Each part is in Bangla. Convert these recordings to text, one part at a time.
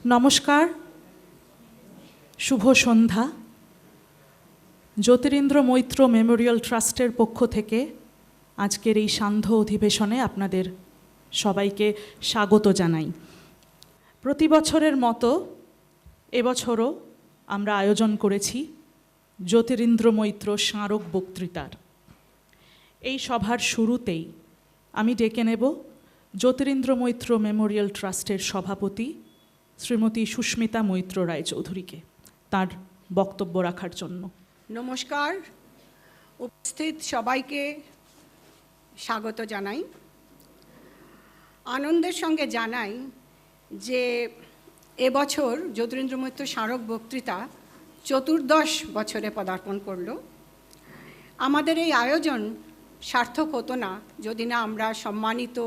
নমস্কার, শুভ সন্ধ্যা। জ্যোতিরিন্দ্র মৈত্র মেমোরিয়াল ট্রাস্টের পক্ষ থেকে আজকের এই সান্ধ্য অধিবেশনে আপনাদের সবাইকে স্বাগত জানাই। প্রতি বছরের মতো এবছরও আমরা আয়োজন করেছি জ্যোতিরিন্দ্র মৈত্র স্মারক বক্তৃতার। এই সভার শুরুতেই আমি ডেকে নেব জ্যোতিরিন্দ্র মৈত্র মেমোরিয়াল ট্রাস্টের সভাপতি শ্রীমতী সুস্মিতা মৈত্র রায়চৌধুরীকে তার বক্তব্য রাখার জন্য। নমস্কার, উপস্থিত সবাইকে স্বাগত জানাই। আনন্দের সঙ্গে জানাই যে এবছর জ্যোতিরিন্দ্র মৈত্র স্মারক বক্তৃতা 14 বছরে পদার্পণ করল। আমাদের এই আয়োজন সার্থক হতো না যদি না আমরা সম্মানিত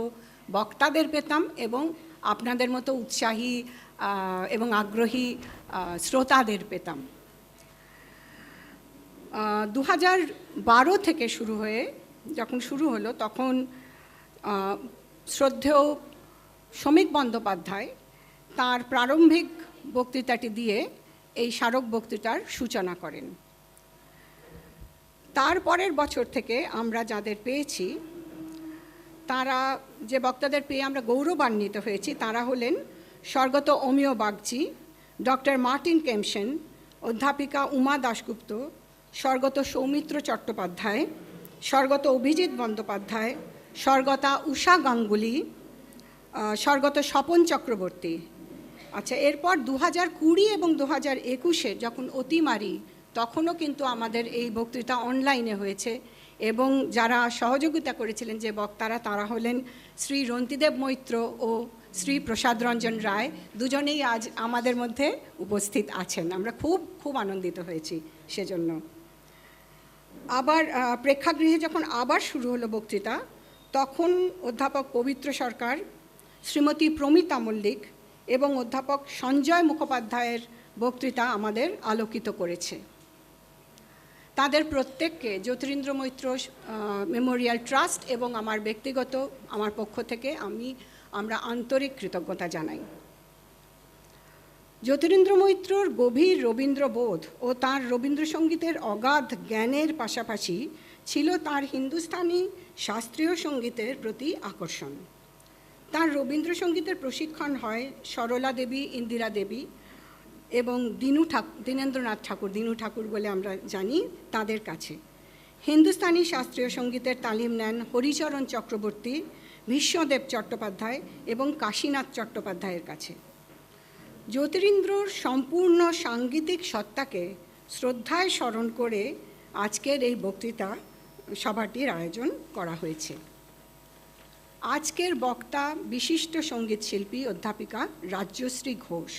বক্তাদের পেতাম এবং আপনাদের মতো উৎসাহী এবং আগ্রহী শ্রোতাদের পেতাম। 2012 থেকে যখন শুরু হলো তখন শ্রদ্ধেয় শ্রমিক বন্দ্যোপাধ্যায় তার প্রারম্ভিক বক্তৃতাটি দিয়ে এই স্মারক বক্তৃতার সূচনা করেন। তারপরের বছর থেকে আমরা যাদের পেয়েছি, তারা যে বক্তাদের পেয়ে আমরা গৌরবান্বিত হয়েছি তারা হলেন স্বর্গত অমিয় বাগচি, ডক্টর মার্টিন কেমসেন, অধ্যাপিকা উমা দাশগুপ্ত, স্বর্গত সৌমিত্র চট্টোপাধ্যায়, স্বর্গত অভিজিৎ বন্দ্যোপাধ্যায়, স্বর্গতা উষা গাঙ্গুলি, স্বর্গত স্বপন চক্রবর্তী। আচ্ছা, এরপর 2020 এবং 2021-এ যখন অতিমারি, তখনও কিন্তু আমাদের এই বক্তৃতা অনলাইনে হয়েছে এবং যারা সহযোগিতা করেছিলেন যে বক্তারা, তারা হলেন শ্রী রন্তিদেব মৈত্র ও শ্রী প্রসাদ রঞ্জন রায়। দুজনেই আজ আমাদের মধ্যে উপস্থিত আছেন। আমরা খুব আনন্দিত হয়েছি সেজন্য। আবার প্রেক্ষাগৃহে যখন আবার শুরু হলো বক্তৃতা, তখন অধ্যাপক পবিত্র সরকার, শ্রীমতী প্রমিতা মল্লিক এবং অধ্যাপক সঞ্জয় মুখোপাধ্যায়ের বক্তৃতা আমাদের আলোকিত করেছে। তাদের প্রত্যেককে জ্যোতিরিন্দ্র মৈত্র মেমোরিয়াল ট্রাস্ট এবং আমার পক্ষ থেকে আমরা আন্তরিক কৃতজ্ঞতা জানাই। জ্যোতিরিন্দ্র মৈত্রর গভীর রবীন্দ্রবোধ ও তাঁর রবীন্দ্রসঙ্গীতের অগাধ জ্ঞানের পাশাপাশি ছিল তাঁর হিন্দুস্তানি শাস্ত্রীয় সঙ্গীতের প্রতি আকর্ষণ। তাঁর রবীন্দ্রসঙ্গীতের প্রশিক্ষণ হয় সরলা দেবী, ইন্দিরা দেবী এবং দীনেন্দ্রনাথ ঠাকুর, দীনু ঠাকুর বলে আমরা জানি, তাদের কাছে। হিন্দুস্তানি শাস্ত্রীয় সঙ্গীতের তালিম নেন হরিচরণ চক্রবর্তী, ভীষ্মদেব চট্টোপাধ্যায় এবং কাশীনাথ চট্টোপাধ্যায়ের কাছে। জ্যোতিরিন্দ্রর সম্পূর্ণ সাংগীতিক সত্তাকে শ্রদ্ধায় স্মরণ করে আজকের এই বক্তৃতা সভাটির আয়োজন করা হয়েছে। আজকের বক্তা বিশিষ্ট সঙ্গীতশিল্পী অধ্যাপিকা রাজ্যশ্রী ঘোষ।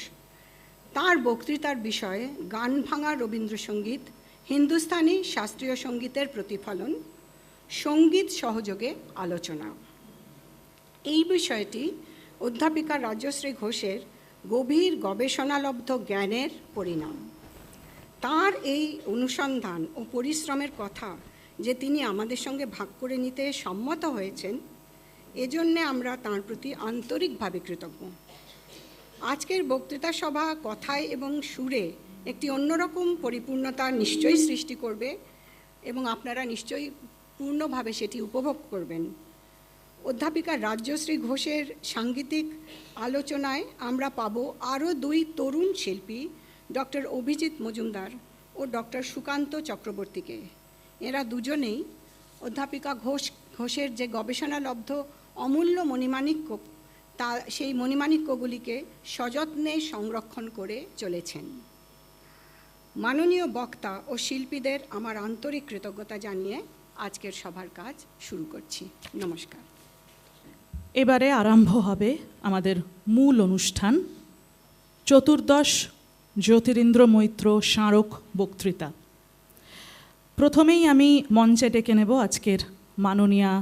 তার বক্তৃতার বিষয়ে গান ভাঙা রবীন্দ্রসঙ্গীত, হিন্দুস্তানি শাস্ত্রীয় সঙ্গীতের প্রতিফলন, সঙ্গীত সহযোগে আলোচনা। এই বিষয়টি অধ্যাপিকা রাজ্যশ্রী ঘোষের গভীর গবেষণালব্ধ জ্ঞানের পরিণাম। তার এই অনুসন্ধান ও পরিশ্রমের কথা যে তিনি আমাদের সঙ্গে ভাগ করে নিতে সম্মত হয়েছেন, এজন্যে আমরা তাঁর প্রতি আন্তরিকভাবে কৃতজ্ঞ। আজকের বক্তৃতা সভা কথায় এবং সুরে একটি অন্যরকম পরিপূর্ণতা নিশ্চয়ই সৃষ্টি করবে এবং আপনারা নিশ্চয়ই পূর্ণভাবে সেটি উপভোগ করবেন। অধ্যাপিকা রাজ্যশ্রী ঘোষের সাংগীতিক আলোচনায় আমরা পাব আরও 2 তরুণ শিল্পী, ডক্টর অভিজিৎ মজুমদার ও ডক্টর সুকান্ত চক্রবর্তীকে। এরা দুজনেই অধ্যাপিকা ঘোষের যে গবেষণালব্ধ অমূল্য মণিমাণিক্য, সেই মণিমাণিক্যগুলিকে সযত্নে সংরক্ষণ করে চলেছেন। মাননীয় বক্তা ও শিল্পীদের আমার আন্তরিক কৃতজ্ঞতা জানিয়ে আজকের সভার কাজ শুরু করছি। নমস্কার। এবারে আরম্ভ হবে আমাদের মূল অনুষ্ঠান, 14 জ্যোতিরিন্দ্র মৈত্র স্মারক বক্তৃতা। প্রথমেই আমি মঞ্চে ডেকে নেব আজকের মাননীয়া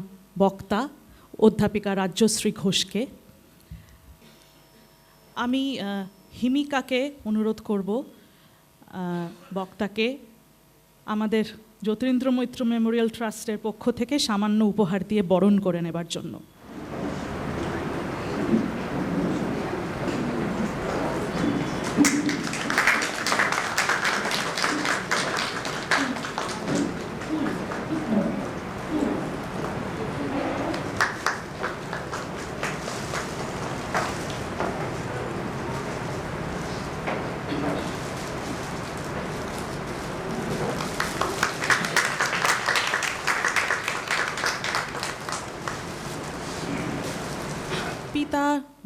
বক্তা অধ্যাপিকা রাজ্যশ্রী ঘোষকে। আমি হিমিকাকে অনুরোধ করব বক্তাকে আমাদের জ্যোতিরিন্দ্র মৈত্র মেমোরিয়াল ট্রাস্টের পক্ষ থেকে সামান্য উপহার দিয়ে বরণ করে নেবার জন্য।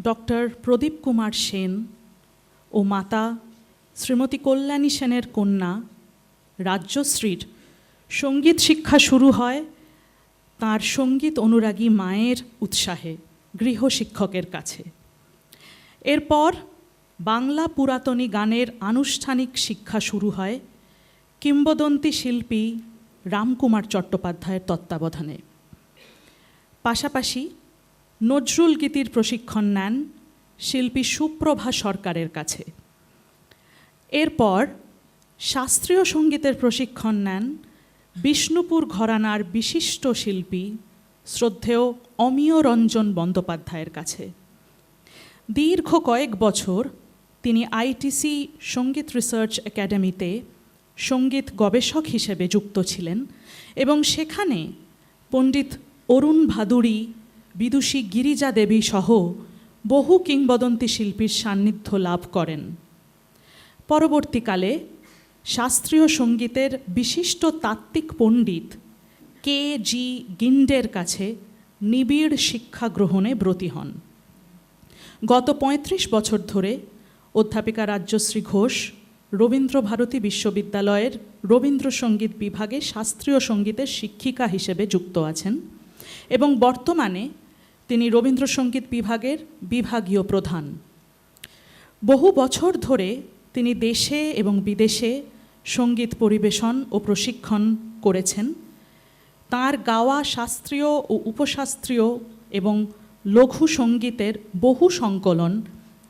ডক্টর প্রদীপ কুমার সেন ও মাতা শ্রীমতী কল্যাণী সেনের কন্যা রাজ্যশ্রীর সঙ্গীত শিক্ষা শুরু হয় তার সঙ্গীত অনুরাগী মায়ের উৎসাহে গৃহশিক্ষকের কাছে। এরপর বাংলা পুরাতনী গানের আনুষ্ঠানিক শিক্ষা শুরু হয় কিংবদন্তি শিল্পী রামকুমার চট্টোপাধ্যায়ের তত্ত্বাবধানে। পাশাপাশি নজরুল গীতির প্রশিক্ষণ নেন শিল্পী সুপ্রভা সরকারের কাছে। এরপর শাস্ত্রীয় সঙ্গীতের প্রশিক্ষণ নেন বিষ্ণুপুর ঘরানার বিশিষ্ট শিল্পী শ্রদ্ধেয় অমিয় রঞ্জন বন্দ্যোপাধ্যায়ের কাছে। দীর্ঘ কয়েক বছর তিনি আইটিসি সঙ্গীত রিসার্চ একাডেমিতে সঙ্গীত গবেষক হিসেবে যুক্ত ছিলেন এবং সেখানে পণ্ডিত অরুণ ভাদুড়ী, বিদুষী গিরিজা দেবী সহ বহু কিংবদন্তি শিল্পীর সান্নিধ্য লাভ করেন। পরবর্তীকালে শাস্ত্রীয় সঙ্গীতের বিশিষ্ট তাত্ত্বিক পণ্ডিত কে জি গিন্ডের কাছে নিবিড় শিক্ষা গ্রহণে ব্রতী হন। গত ৩৫ বছর ধরে অধ্যাপিকা রাজ্যশ্রী ঘোষ রবীন্দ্রভারতী বিশ্ববিদ্যালয়ের রবীন্দ্রসঙ্গীত বিভাগে শাস্ত্রীয় সঙ্গীতের শিক্ষিকা হিসেবে যুক্ত আছেন এবং বর্তমানে তিনি রবীন্দ্রসঙ্গীত বিভাগের বিভাগীয় প্রধান। বহু বছর ধরে তিনি দেশে এবং বিদেশে সঙ্গীত পরিবেশন ও প্রশিক্ষণ করেছেন। তাঁর গাওয়া শাস্ত্রীয় ও উপশাস্ত্রীয় এবং লঘু সঙ্গীতের বহু সংকলন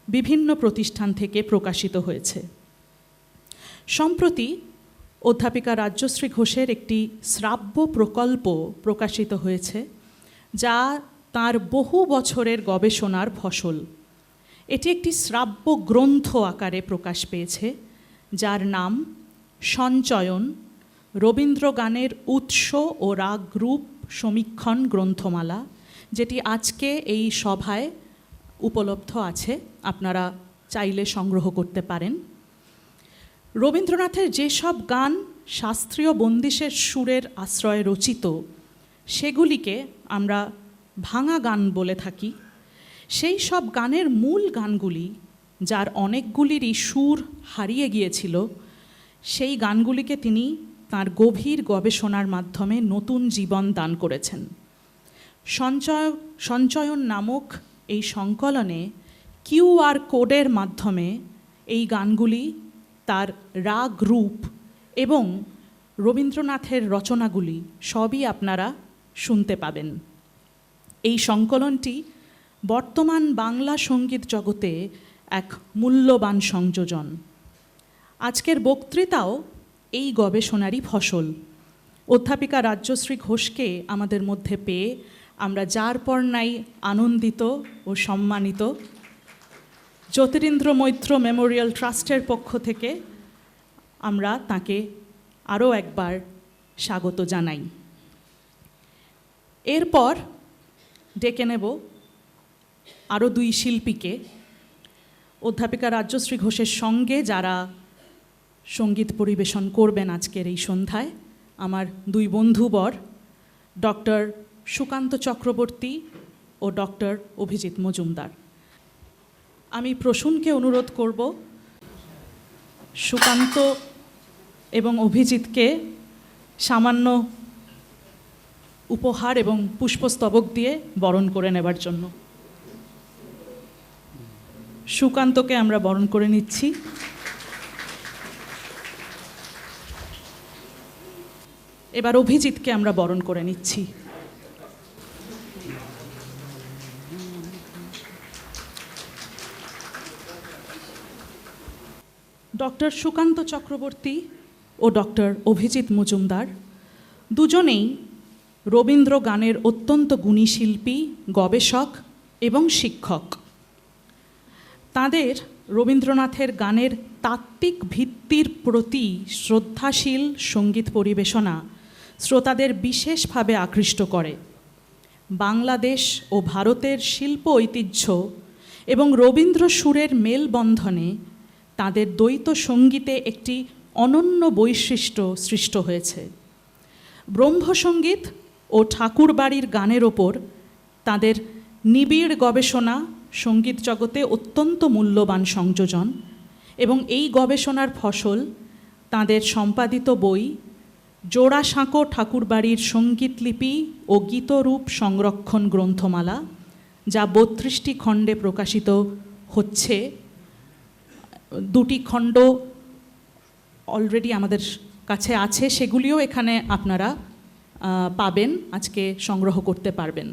বিভিন্ন প্রতিষ্ঠান থেকে প্রকাশিত হয়েছে। সম্প্রতি অধ্যাপিকা রাজ্যশ্রী ঘোষের একটি শ্রাব্য প্রকল্প প্রকাশিত হয়েছে, যা তাঁর বহু বছরের গবেষণার ফসল। এটি একটি শ্রাব্য গ্রন্থ আকারে প্রকাশ পেয়েছে, যার নাম সঞ্চয়ন, রবীন্দ্র গানের উৎস ও রাগ রূপ সমীক্ষণ গ্রন্থমালা, যেটি আজকে এই সভায় উপলব্ধ আছে, আপনারা চাইলে সংগ্রহ করতে পারেন। রবীন্দ্রনাথের যেসব গান শাস্ত্রীয় বন্দিশের সুরের আশ্রয়ে রচিত, সেগুলিকে আমরা ভাঙা গান বলে থাকি। সেই সব গানের মূল গানগুলি, যার অনেকগুলিরই সুর হারিয়ে গিয়েছিল, সেই গানগুলিকে তিনি তাঁর গভীর গবেষণার মাধ্যমে নতুন জীবন দান করেছেন। সঞ্চয়ন নামক এই সংকলনে কিউআর কোডের মাধ্যমে এই গানগুলি তার রাগ রূপ এবং রবীন্দ্রনাথের রচনাগুলি সবই আপনারা শুনতে পাবেন। এই সংকলনটি বর্তমান বাংলা সঙ্গীত জগতে এক মূল্যবান সংযোজন। আজকের বক্তৃতাও এই গবেষণারই ফসল। অধ্যাপিকা রাজ্যশ্রী ঘোষকে আমাদের মধ্যে পেয়ে আমরা যার পর নাই আনন্দিত ও সম্মানিত। জ্যোতিরিন্দ্র মৈত্র মেমোরিয়াল ট্রাস্টের পক্ষ থেকে আমরা তাকে আরও একবার স্বাগত জানাই। এরপর ডেকে নেব আরও দুই শিল্পীকে। অধ্যাপিকা রাজ্যশ্রী ঘোষের সঙ্গে যারা সঙ্গীত পরিবেশন করবেন আজকের এই সন্ধ্যায়, আমার দুই বন্ধুবর ডক্টর সুকান্ত চক্রবর্তী ও ডক্টর অভিজিৎ মজুমদার। আমি প্রসূনকে অনুরোধ করব সুকান্ত এবং অভিজিৎকে সামান্য উপহার এবং পুষ্পস্তবক দিয়ে বরণ করে নেবার জন্য। সুকান্তকে আমরা বরণ করে নিচ্ছি। এবার অভিজিৎকে আমরা বরণ করে নিচ্ছি। ডক্টর সুকান্ত চক্রবর্তী ও ডক্টর অভিজিৎ মজুমদার দুজনেই রবীন্দ্র গানের অত্যন্ত গুণী শিল্পী, গবেষক এবং শিক্ষক। তাদের রবীন্দ্রনাথের গানের তাত্ত্বিক ভিত্তির প্রতি শ্রদ্ধাশীল সঙ্গীত পরিবেশনা শ্রোতাদের বিশেষভাবে আকৃষ্ট করে। বাংলাদেশ ও ভারতের শিল্প ঐতিহ্য এবং রবীন্দ্র সুরের মেলবন্ধনে তাদের দ্বৈত সঙ্গীতে একটি অনন্য বৈশিষ্ট্য সৃষ্ট হয়েছে। ব্রহ্মসঙ্গীত ও ঠাকুরবাড়ির গানের ওপর তাদের নিবিড় গবেষণা সঙ্গীত জগতে অত্যন্ত মূল্যবান সংযোজন এবং এই গবেষণার ফসল তাঁদের সম্পাদিত বই জোড়াসাঁকো ঠাকুরবাড়ির সঙ্গীতলিপি ও গীতরূপ সংরক্ষণ গ্রন্থমালা, যা 32টি খণ্ডে প্রকাশিত হচ্ছে। 2টি খণ্ড অলরেডি আমাদের কাছে আছে, সেগুলিও এখানে আপনারা পাবেন, আজকে সংগ্রহ করতে পারবেন।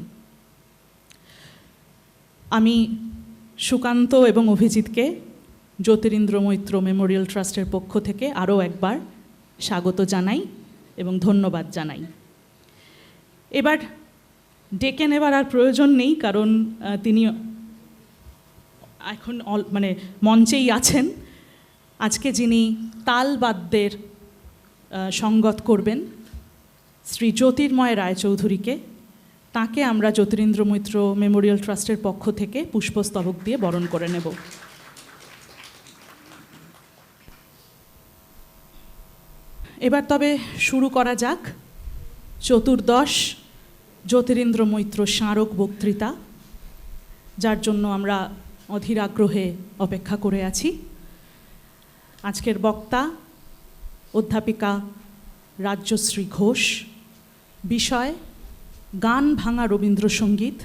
আমি সুকান্ত এবং অভিজিৎকে জ্যোতিরিন্দ্র মৈত্র মেমোরিয়াল ট্রাস্টের পক্ষ থেকে আরও একবার স্বাগত জানাই এবং ধন্যবাদ জানাই। এবার ডেকে নেবার আর প্রয়োজন নেই, কারণ তিনি এখন মঞ্চেই আছেন। আজকে যিনি তালবাদ্যের সঙ্গত করবেন শ্রী জ্যোতির্ময় রায়চৌধুরীকে, তাকে আমরা জ্যোতিরিন্দ্র মৈত্র মেমোরিয়াল ট্রাস্টের পক্ষ থেকে পুষ্পস্তবক দিয়ে বরণ করে নেব। এবার তবে শুরু করা যাক চতুর্দশ জ্যোতিরিন্দ্র মৈত্র স্মারক বক্তৃতা, যার জন্য আমরা অধীর আগ্রহে অপেক্ষা করে আছি। আজকের বক্তা অধ্যাপিকা রাজ্যশ্রী ঘোষ। বিষয় গান ভাঙা রবীন্দ্রসঙ্গীত,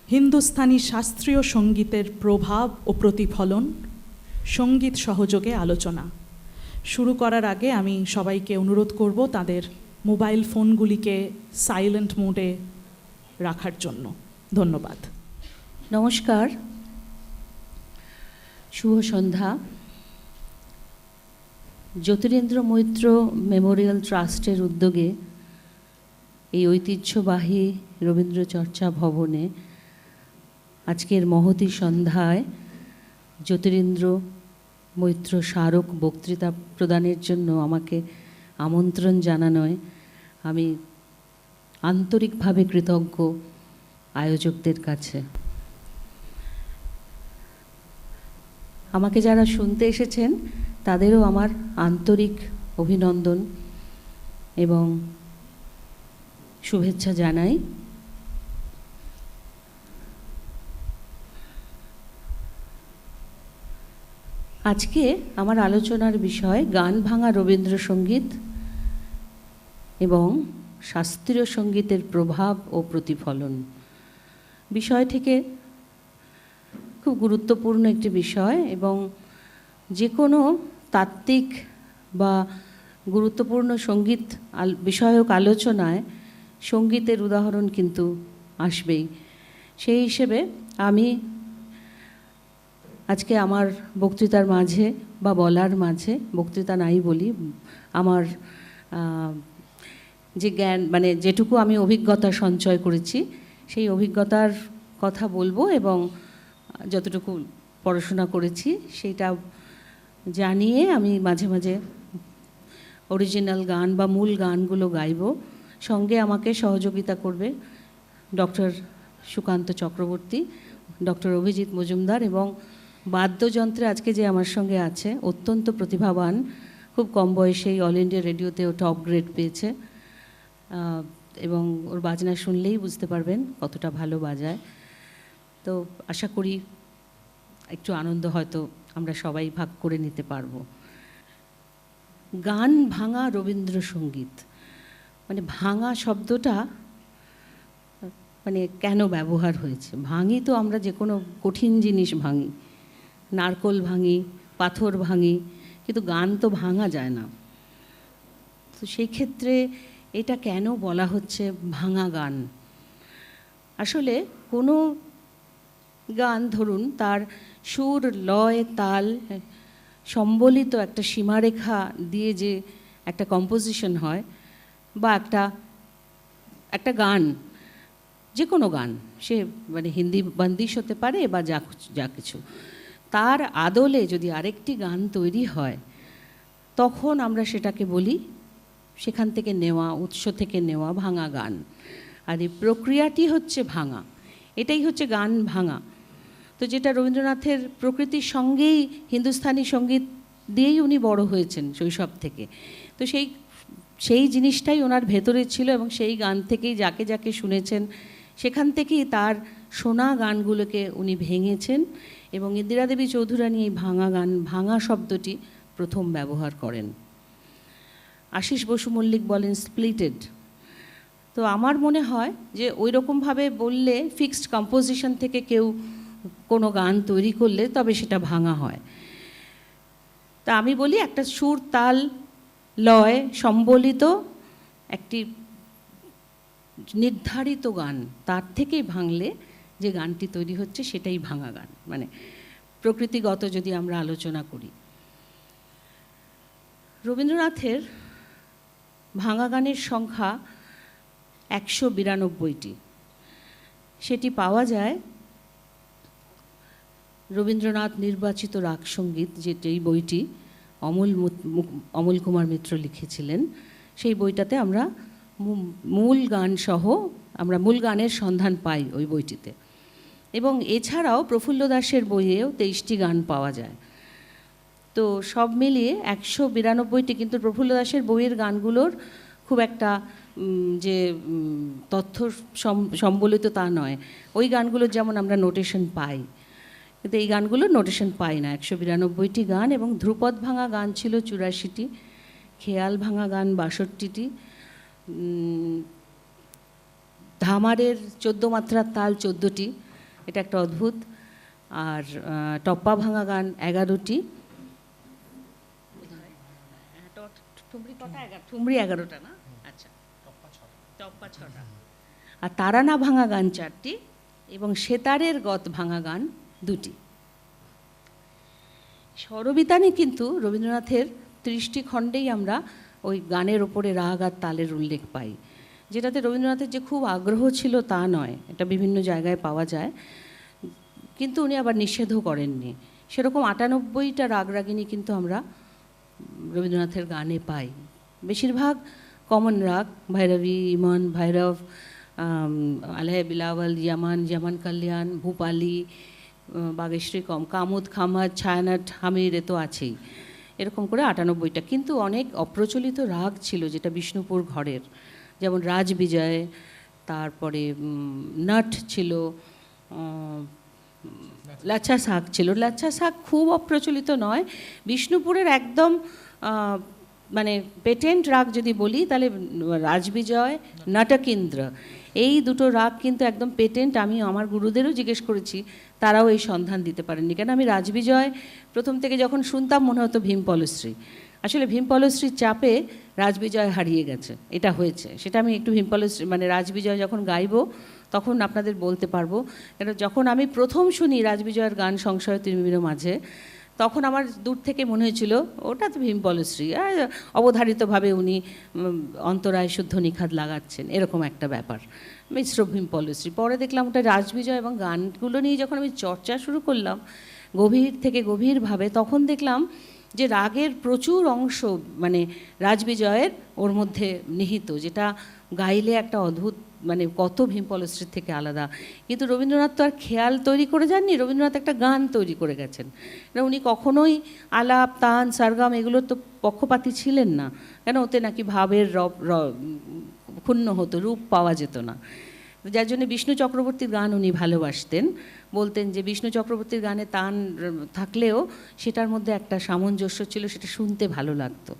হিন্দুস্তানি শাস্ত্রীয় সঙ্গীতের প্রভাব ও প্রতিফলন, সঙ্গীত সহযোগে আলোচনা। শুরু করার আগে আমি সবাইকে অনুরোধ করব তাদের মোবাইল ফোনগুলিকে সাইলেন্ট মোডে রাখার জন্য। ধন্যবাদ। নমস্কার, শুভ সন্ধ্যা। জ্যোতিরিন্দ্র মৈত্র মেমোরিয়াল ট্রাস্টের উদ্যোগে এই ঐতিহ্যবাহী রবীন্দ্র চর্চা ভবনে আজকের মহতী সন্ধ্যায় জ্যোতিরিন্দ্র মৈত্র স্মারক বক্তৃতা প্রদানের জন্য আমাকে আমন্ত্রণ জানানোয় আমি আন্তরিকভাবে কৃতজ্ঞ আয়োজকদের কাছে। আমাকে যারা শুনতে এসেছেন তাদেরও আমার আন্তরিক অভিনন্দন এবং শুভেচ্ছা জানাই। আজকে আমার আলোচনার বিষয় গান ভাঙা রবীন্দ্রসঙ্গীত এবং শাস্ত্রীয় সঙ্গীতের প্রভাব ও প্রতিফলন। বিষয় থেকে খুব গুরুত্বপূর্ণ একটি বিষয় এবং যে কোনো তাত্ত্বিক বা গুরুত্বপূর্ণ সঙ্গীত বিষয়ক আলোচনায় সঙ্গীতের উদাহরণ কিন্তু আসবেই। সেই হিসেবে আমি আজকে আমার বক্তৃতার মাঝে বা বলার মাঝে, বক্তৃতা নাই বলি, আমার যে জ্ঞান যেটুকু আমি অভিজ্ঞতা সঞ্চয় করেছি সেই অভিজ্ঞতার কথা বলবো এবং যতটুকু পড়াশোনা করেছি সেইটা জানিয়ে আমি মাঝে মাঝে অরিজিনাল গান বা মূল গানগুলো গাইব। সঙ্গে আমাকে সহযোগিতা করবে ডক্টর সুকান্ত চক্রবর্তী, ডক্টর অভিজিৎ মজুমদার এবং বাদ্যযন্ত্রে আজকে যে আমার সঙ্গে আছে অত্যন্ত প্রতিভাবান, খুব কম বয়সেই অল ইন্ডিয়া রেডিওতেও টপ গ্রেড পেয়েছে এবং ওর বাজনা শুনলেই বুঝতে পারবেন কতটা ভালো বাজায়। তো আশা করি একটু আনন্দ হয়তো আমরা সবাই ভাগ করে নিতে পারবো। গান ভাঙা রবীন্দ্রসঙ্গীত, ভাঙা শব্দটা কেন ব্যবহার হয়েছে? ভাঙি তো আমরা যে কোনো কঠিন জিনিস ভাঙি, নারকোল ভাঙি, পাথর ভাঙি, কিন্তু গান তো ভাঙা যায় না। তো সেই ক্ষেত্রে এটা কেন বলা হচ্ছে ভাঙা গান? আসলে কোনো গান ধরুন তার সুর, লয়, তাল সম্বলিত একটা সীমারেখা দিয়ে যে একটা কম্পোজিশন হয় বা একটা গান, যে কোনো গান, সে হিন্দি বান্দিশ হতে পারে বা যা কিছু, তার আদলে যদি আরেকটি গান তৈরি হয় তখন আমরা সেটাকে বলি সেখান থেকে নেওয়া, উৎস থেকে নেওয়া ভাঙা গান। আর এই প্রক্রিয়াটি হচ্ছে ভাঙা, এটাই হচ্ছে গান ভাঙা। তো যেটা রবীন্দ্রনাথের প্রকৃতির সঙ্গেই হিন্দুস্তানি সঙ্গীত দিয়েই উনি বড় হয়েছেন শৈশব থেকে, তো সেই জিনিসটাই ওনার ভেতরে ছিল এবং সেই গান থেকেই যাকে যাকে শুনেছেন সেখান থেকেই তার শোনা গানগুলোকে উনি ভেঙেছেন এবং ইন্দিরা দেবী চৌধুরানী এই ভাঙা গান, ভাঙা শব্দটি প্রথম ব্যবহার করেন। আশিস বসু মল্লিক বলেন স্প্লিটেড। তো আমার মনে হয় যে ওই রকমভাবে বললে ফিক্সড কম্পোজিশন থেকে কেউ কোনো গান তৈরি করলে তবে সেটা ভাঙা হয়। তা আমি বলি একটা সুর, তাল, লয় সম্বলিত একটি নির্ধারিত গান, তার থেকেই ভাঙলে যে গানটি তৈরি হচ্ছে সেটাই ভাঙা গান, মানে প্রকৃতিগত যদি আমরা আলোচনা করি। রবীন্দ্রনাথের ভাঙা গানের সংখ্যা 192টি। সেটি পাওয়া যায় রবীন্দ্রনাথ নির্বাচিত রাগ সঙ্গীত, যেই বইটি অমল কুমার মিত্র লিখেছিলেন, সেই বইটাতে আমরা মূল গান সহ আমরা মূল গানের সন্ধান পাই ওই বইটিতে। এবং এছাড়াও প্রফুল্ল দাসের বইয়েও 23টি গান পাওয়া যায়। তো সব মিলিয়ে 192টি, কিন্তু প্রফুল্ল দাসের বইয়ের গানগুলোর খুব একটা যে তথ্য সম্বলিত তা নয়। ওই গানগুলোর যেমন আমরা নোটেশন পাই, কিন্তু এই গানগুলোর নোটেশন পাই না। 192টি গান, এবং ধ্রুপদ ভাঙা গান ছিল 84টি, খেয়াল ভাঙা গান 62টি, ধামারের 14 মাত্রার তাল 14টি, এটা একটা অদ্ভুত, আর টপ্পা ভাঙা গান 11টি, ঠুমরি 11টা না, আচ্ছা টপ্পা 6টা, আর তারানা ভাঙা গান 4টি, এবং সেতারের গত ভাঙা গান 2টি। স্বরবিতানে কিন্তু রবীন্দ্রনাথের 30টি খণ্ডেই আমরা ওই গানের ওপরে রাগ আর তালের উল্লেখ পাই, যেটাতে রবীন্দ্রনাথের যে খুব আগ্রহ ছিল তা নয়, এটা বিভিন্ন জায়গায় পাওয়া যায়, কিন্তু উনি আবার নিষেধও করেননি। সেরকম 98টা রাগ রাগিনী কিন্তু আমরা রবীন্দ্রনাথের গানে পাই। বেশিরভাগ কমন রাগ, ভৈরবী, ইমন, ভৈরব, আলহে বিলাওয়াল, ইয়ামান, ইয়ামান কল্যাণ, ভূপালি, বাগেশ্রী, কামুদ, খামাদ, ছায়ানাট, হামির, এ তো আছেই। এরকম করে 98টা। কিন্তু অনেক অপ্রচলিত রাগ ছিল যেটা বিষ্ণুপুর ঘরের, যেমন রাজবিজয়, তারপরে নট ছিল, লাচ্ছা শাক ছিল। লাচ্ছা শাক খুব অপ্রচলিত নয়, বিষ্ণুপুরের একদম মানে পেটেন্ট রাগ যদি বলি তাহলে রাজবিজয়, নটকেন্দ্র, এই দুটো রাগ কিন্তু একদম পেটেন্ট। আমি আমার গুরুদেরও জিজ্ঞেস করেছি, তারাও এই সন্ধান দিতে পারেননি। কেন আমি রাজবিজয় প্রথম থেকে যখন শুনতাম মনে হতো ভীম পলশ্রী, আসলে ভীম পলশ্রীর চাপে রাজবিজয় হারিয়ে গেছে, এটা হয়েছে। সেটা আমি একটু ভীম পলশ্রী মানে রাজবিজয় যখন গাইবো তখন আপনাদের বলতে পারবো। কেন যখন আমি প্রথম শুনি রাজবিজয়ের গান সংশয় তিমির মাঝে, তখন আমার দূর থেকে মনে হয়েছিল ওটা তো ভীম পলশ্রী, অবধারিতভাবে উনি অন্তরায় শুদ্ধ নিখাদ লাগাচ্ছেন, এরকম একটা ব্যাপার, মিশ্র ভীম পলশ্রী। পরে দেখলাম ওটা রাজবিজয়, এবং গানগুলো নিয়ে যখন আমি চর্চা শুরু করলাম গভীর থেকে গভীরভাবে, তখন দেখলাম যে রাগের প্রচুর অংশ মানে রাজবিজয়ের ওর মধ্যে নিহিত, যেটা গাইলে একটা অদ্ভুত, মানে কত ভীম পলশ্রীর থেকে আলাদা। কিন্তু রবীন্দ্রনাথ তো আর খেয়াল তৈরি করে যাননি, রবীন্দ্রনাথ একটা গান তৈরি করে গেছেন। উনি কখনোই আলাপ, তান, সারগাম এগুলোর তো পক্ষপাতী ছিলেন না, কেন ওতে নাকি ভাবের ক্ষুণ্ণ হতো, রূপ পাওয়া যেত না। যার জন্য বিষ্ণু চক্রবর্তীর গান উনি ভালোবাসতেন, বলতেন যে বিষ্ণু চক্রবর্তীর গানে তান থাকলেও সেটার মধ্যে একটা সামঞ্জস্য ছিল, সেটা শুনতে ভালো লাগতো।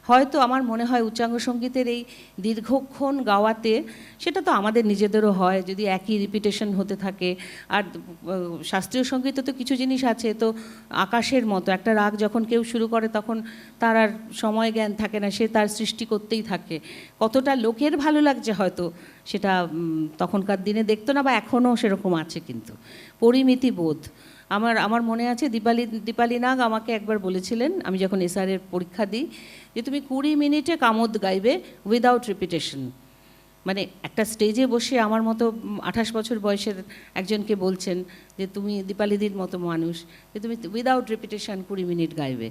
হয়তো আমার মনে হয় উচ্চাঙ্গ সঙ্গীতের এই দীর্ঘক্ষণ গাওয়াতে, সেটা তো আমাদের নিজেদেরও হয় যদি একই রিপিটেশন হতে থাকে, আর শাস্ত্রীয় সঙ্গীতে তো কিছু জিনিস আছে, তো আকাশের মতো একটা রাগ যখন কেউ শুরু করে তখন তার আর সময় জ্ঞান থাকে না, সে তার সৃষ্টি করতেই থাকে। কতটা লোকের ভালো লাগছে হয়তো সেটা তখনকার দিনে দেখতো না, বা এখনও সেরকম আছে, কিন্তু পরিমিতি বোধ। আমার মনে আছে দীপালি নাগ আমাকে একবার বলেছিলেন, আমি যখন এসআরের পরীক্ষা দিই, যে তুমি 20 মিনিটে কামোদ গাইবে উইদাউট রিপিটেশন। মানে একটা স্টেজে বসে আমার মতো 28 বছর বয়সের একজনকে বলছেন যে তুমি দীপালিদির মতো মানুষ, যে তুমি উইদাউট রিপিটেশন 20 মিনিট গাইবে।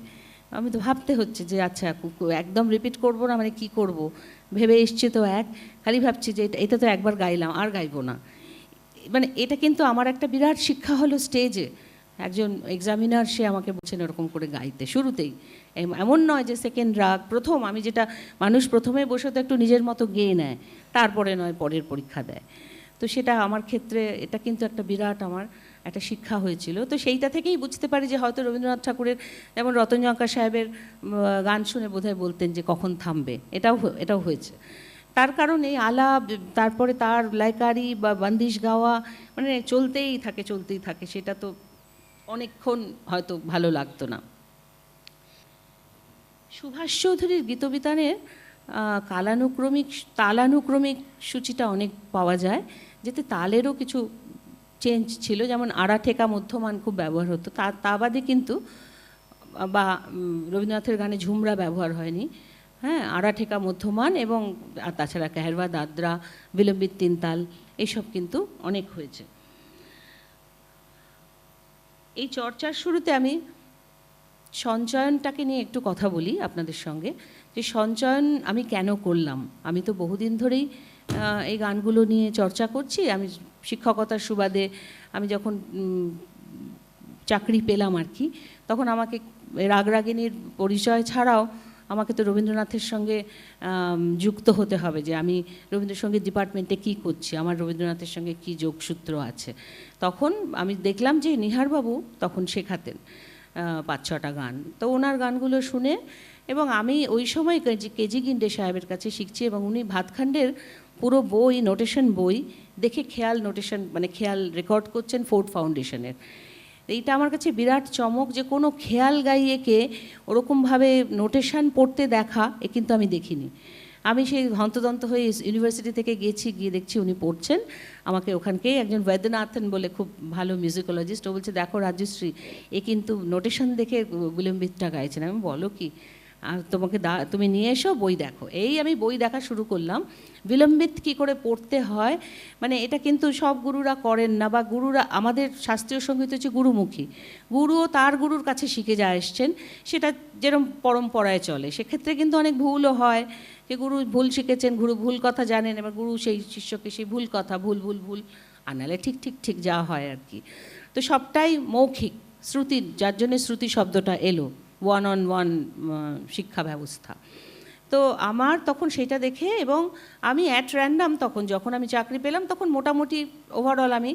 আমি তো ভাবতে হচ্ছে যে আচ্ছা একদম রিপিট করব না, মানে কি করব ভেবে এসছে, তো খালি ভাবছি যে এটা তো একবার গাইলাম, আর গাইবো না। মানে এটা কিন্তু আমার একটা বিরাট শিক্ষা হলো স্টেজে। একজন এক্সামিনার সে আমাকে বলছেন এরকম করে গাইতে শুরুতেই, এমন নয় যে সেকেন্ড রাগ প্রথম, আমি যেটা মানুষ প্রথমে বসে তো একটু নিজের মতো গেয়ে নেয়, তারপরে নয় পরের পরীক্ষা দেয়। তো তো সেটা আমার ক্ষেত্রে এটা কিন্তু একটা বিরাট আমার একটা শিক্ষা হয়েছিল। তো সেইটা থেকেই বুঝতে পারি যে হয়তো রবীন্দ্রনাথ ঠাকুরের, যেমন রতনজঙ্কার সাহেবের গান শুনে বোধহয় বলতেন যে কখন থামবে, এটাও হয়েছে। তার কারণ এই আলাপ, তারপরে তার লাইকারি বা বান্দিশ গাওয়া, মানে চলতেই থাকে, সেটা তো অনেকক্ষণ হয়তো ভালো লাগতো না। সুভাষ চৌধুরীর গীতবিতানের তালানুক্রমিক সূচিটা অনেক পাওয়া যায়, যেতে তালেরও কিছু চেঞ্জ ছিল, যেমন আড়া ঠেকা মধ্যমান খুব ব্যবহার হতো, তা বাদে কিন্তু বা রবীন্দ্রনাথের গানে ঝুমরা ব্যবহার হয়নি। হ্যাঁ, আড়া ঠেকা মধ্যমান এবং তাছাড়া কেহরবা, দাদরা, বিলম্বিত তিন তাল, এইসব কিন্তু অনেক হয়েছে। এই চর্চার শুরুতে আমি সঞ্চয়নটাকে নিয়ে একটু কথা বলি আপনাদের সঙ্গে, যে সঞ্চয়ন আমি কেন করলাম। আমি তো বহুদিন ধরেই এই গানগুলো নিয়ে চর্চা করছি। আমি শিক্ষকতার সুবাদে আমি যখন চাকরি পেলাম আর কি, তখন আমাকে রাগরাগিনীর পরিচয় ছাড়াও আমাকে তো রবীন্দ্রনাথের সঙ্গে যুক্ত হতে হবে, যে আমি রবীন্দ্রসঙ্গীত ডিপার্টমেন্টে কী করছি, আমার রবীন্দ্রনাথের সঙ্গে কী যোগসূত্র আছে। তখন আমি দেখলাম যে নিহারবাবু তখন শেখাতেন 5-6টা গান, তো ওনার গানগুলো শুনে, এবং আমি ওই সময় কেজি গিন্ডে সাহেবের কাছে শিখছি, এবং উনি ভাতখান্ডের পুরো বই, নোটেশন বই দেখে খেয়াল নোটেশন, মানে খেয়াল রেকর্ড করছেন ফোর্ড ফাউন্ডেশনের। এইটা আমার কাছে বিরাট চমক, যে কোনো খেয়াল গাইয়েকে ওরকমভাবে নোটেশন পড়তে দেখা, এ কিন্তু আমি দেখিনি। আমি সেই হন্তদন্ত হয়ে ইউনিভার্সিটি থেকে গিয়ে দেখছি উনি পড়ছেন। আমাকে ওখানকেই একজন বৈদ্যনাথন বলে খুব ভালো মিউজিকোলজিস্ট, ও বলছে দেখো রাজশ্রী, এ কিন্তু নোটেশন দেখে বিলম্বিতটা গাইছেন। আমি বলো কি, আর তুমি নিয়ে এসো বই দেখো। এই আমি বই দেখা শুরু করলাম, বিলম্বিত কী করে পড়তে হয়, মানে এটা কিন্তু সব গুরুরা করেন না, বা গুরুরা, আমাদের শাস্ত্রীয় সঙ্গীত হচ্ছে গুরুমুখী, গুরুও তার গুরুর কাছে শিখে যা এসছেন, সেটা যেরকম পরম্পরায় চলে, সেক্ষেত্রে কিন্তু অনেক ভুলও হয়, যে গুরু ভুল শিখেছেন, গুরু ভুল কথা জানেন, এবার গুরু সেই শিষ্যকে সেই ভুল কথা ভুল আর নাহলে ঠিক যা হয় আর কি। তো সবটাই মৌখিক শ্রুতি, যার জন্যে শ্রুতি শব্দটা এলো, 1-on-1 শিক্ষা ব্যবস্থা। তো আমার তখন সেটা দেখে, এবং আমি অ্যাট র্যান্ডাম তখন যখন আমি চাকরি পেলাম, তখন মোটামুটি ওভারঅল আমি